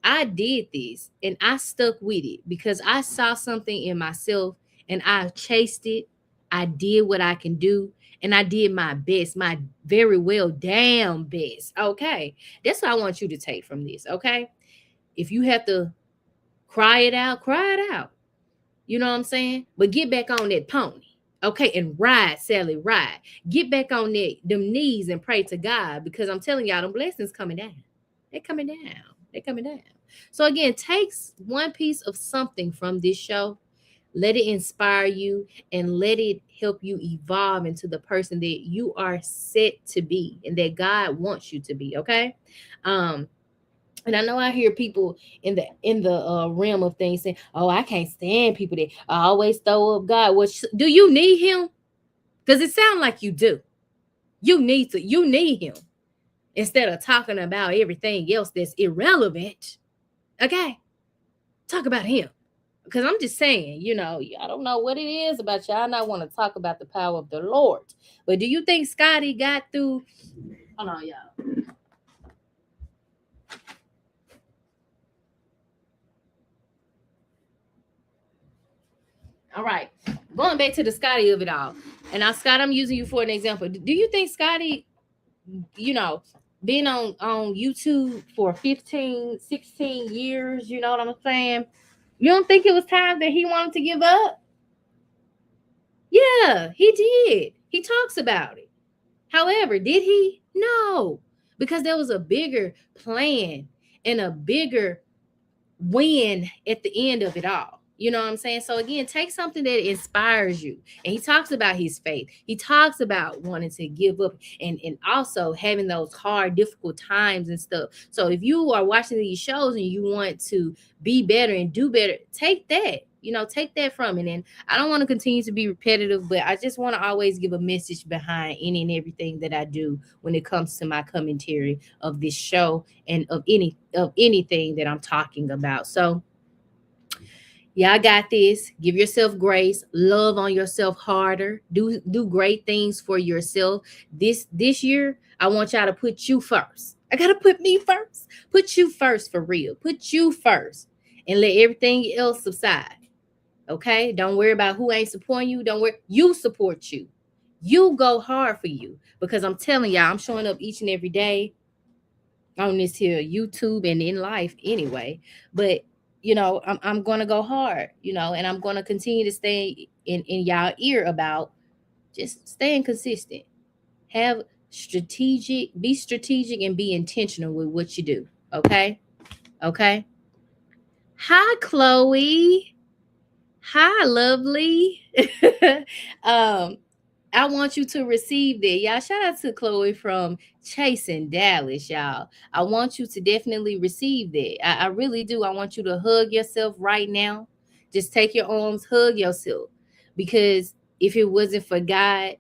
I did this and I stuck with it because I saw something in myself and I chased it. I did what I can do, and I did my best, my very well damn best. Okay. That's what I want you to take from this. Okay. If you have to cry it out, cry it out. You know what I'm saying? But get back on that pony. Okay, and ride, Sally, ride. Get back on them knees and pray to God, because I'm telling y'all, them blessings coming down. They're coming down. They're coming down. So again, take one piece of something from this show, let it inspire you, and let it help you evolve into the person that you are set to be and that God wants you to be. Okay. And I know I hear people in the realm of things saying, "Oh, I can't stand people that always throw up God." Well, do you need him? Because it sounds like you do. You need him instead of talking about everything else that's irrelevant. Okay, talk about him. Because I'm just saying, I don't know what it is about y'all not want to talk about the power of the Lord. But do you think Scotty got through? Hold on, y'all. All right. Going back to the Scotty of it all. And now, Scott, I'm using you for an example. Do you think Scotty, being on YouTube for 15, 16 years, you know what I'm saying? You don't think it was time that he wanted to give up? Yeah, he did. He talks about it. However, did he? No, because there was a bigger plan and a bigger win at the end of it all. You know what I'm saying? So again, take something that inspires you. And he talks about his faith. He talks about wanting to give up and also having those hard, difficult times and stuff. So if you are watching these shows and you want to be better and do better, take that. Take that from it. And I don't want to continue to be repetitive, but I just want to always give a message behind any and everything that I do when it comes to my commentary of this show and of anything that I'm talking about. So y'all got this. Give yourself grace. Love on yourself harder. Do great things for yourself. This year, I want y'all to put you first. I gotta put me first. Put you first for real. Put you first, and let everything else subside. Okay? Don't worry about who ain't supporting you. Don't worry. You support you. You go hard for you, because I'm telling y'all, I'm showing up each and every day on this here YouTube and in life anyway. But I'm gonna go hard, and I'm gonna continue to stay in y'all ear about just staying consistent. Be strategic and be intentional with what you do. Okay. Hi, Chloe. Hi, lovely. I want you to receive that. Y'all, shout out to Chloe from Chasing Dallas, y'all. I want you to definitely receive that. I really do. I want you to hug yourself right now. Just take your arms, hug yourself. Because if it wasn't for God,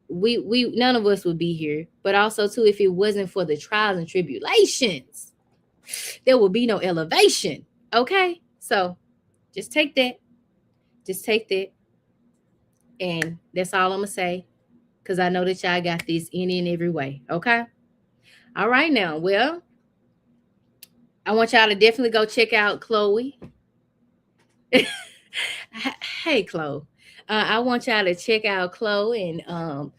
we none of us would be here. But also, too, if it wasn't for the trials and tribulations, there will be no elevation. Okay? So just take that. And that's all I'm going to say, because I know that y'all got this in and every way. Okay? All right now. Well, I want y'all to definitely go check out Chloe. Hey, Chloe. I want y'all to check out Chloe. And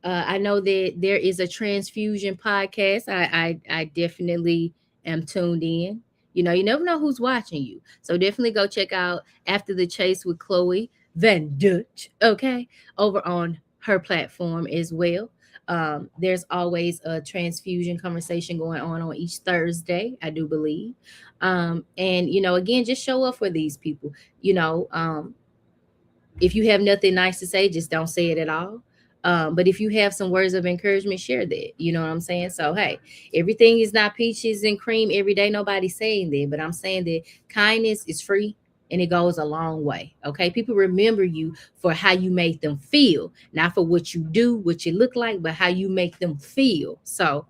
I know that there is a transfusion podcast. I definitely am tuned in. You never know who's watching you. So definitely go check out After the Chase with Chloe Van Dutch, okay, over on her platform as well. There's always a transfusion conversation going on each Thursday, I do believe. And again, just show up for these people. If you have nothing nice to say, just don't say it at all. But if you have some words of encouragement, share that. You know what I'm saying? So, hey, everything is not peaches and cream every day. Nobody's saying that. But I'm saying that kindness is free and it goes a long way. Okay? People remember you for how you make them feel, not for what you do, what you look like, but how you make them feel. So,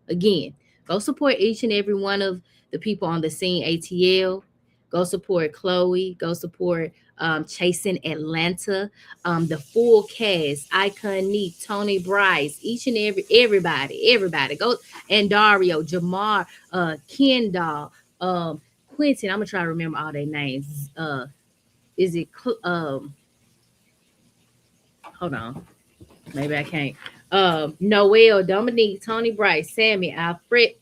again, go support each and every one of the people on the Scene ATL. Go support Chloe. Go support Chasing Atlanta, the full cast, Icon Neat, Tony Bryce, each and everybody go, and Dario, Jamar, Kendall, Quentin. I'm gonna try to remember all their names. Is it hold on, maybe I can't. Noel, Dominique, Tony Bryce, Sammy, Alfred,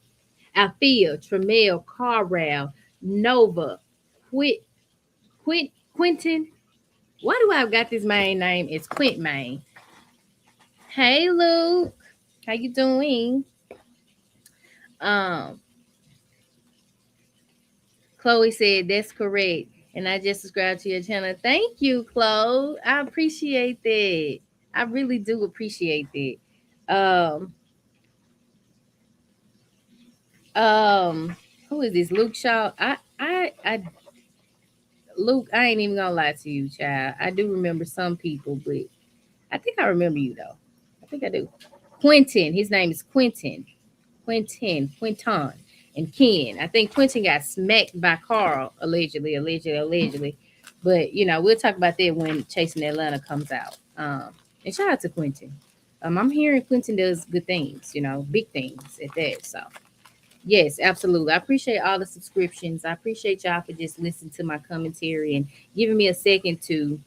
Althea, Tremel, Carral, Nova, Quentin. Why do I got this main name? It's Quint Main. Hey, Luke. How you doing? Chloe said that's correct. And I just subscribed to your channel. Thank you, Chloe. I appreciate that. I really do appreciate that. Who is this? Luke Shaw. Luke, I ain't even gonna lie to you, child. I do remember some people, but I think I remember you though. I think I do. Quentin. His name is Quentin. and Ken. I think Quentin got smacked by Carl, allegedly. But we'll talk about that when Chasing Atlanta comes out. And shout out to Quentin. I'm hearing Quentin does good things, big things at that. So yes, absolutely. I appreciate all the subscriptions. I appreciate y'all for just listening to my commentary and giving me a second to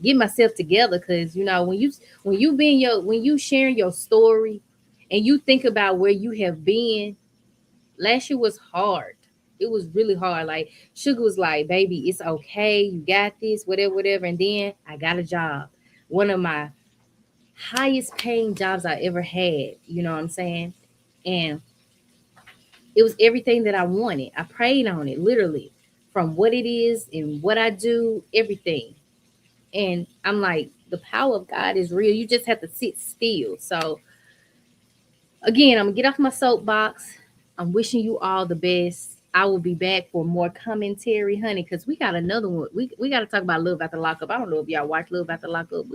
get myself together. Cause when you sharing your story and you think about where you have been, last year was hard. It was really hard. Like Sugar was like, baby, it's okay. You got this, whatever. And then I got a job. One of my highest paying jobs I ever had. You know what I'm saying? And it was everything that I wanted. I prayed on it, literally, from what it is and what I do, everything. And I'm like, the power of God is real. You just have to sit still. So again, I'm gonna get off my soapbox. I'm wishing you all the best. I will be back for more commentary, honey, because we got another one. We got to talk about Love After Lockup. I don't know if y'all watch Love After Lockup,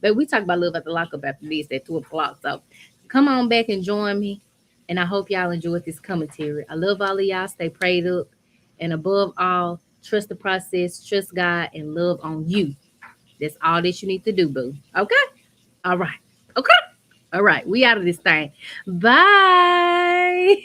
but we talk about Love After Lockup after this at 2 o'clock. So come on back and join me. And I hope y'all enjoyed this commentary. I love all of y'all. Stay prayed up. And above all, trust the process, trust God, and love on you. That's all that you need to do, boo. Okay? All right. Okay? All right. We out of this thing. Bye.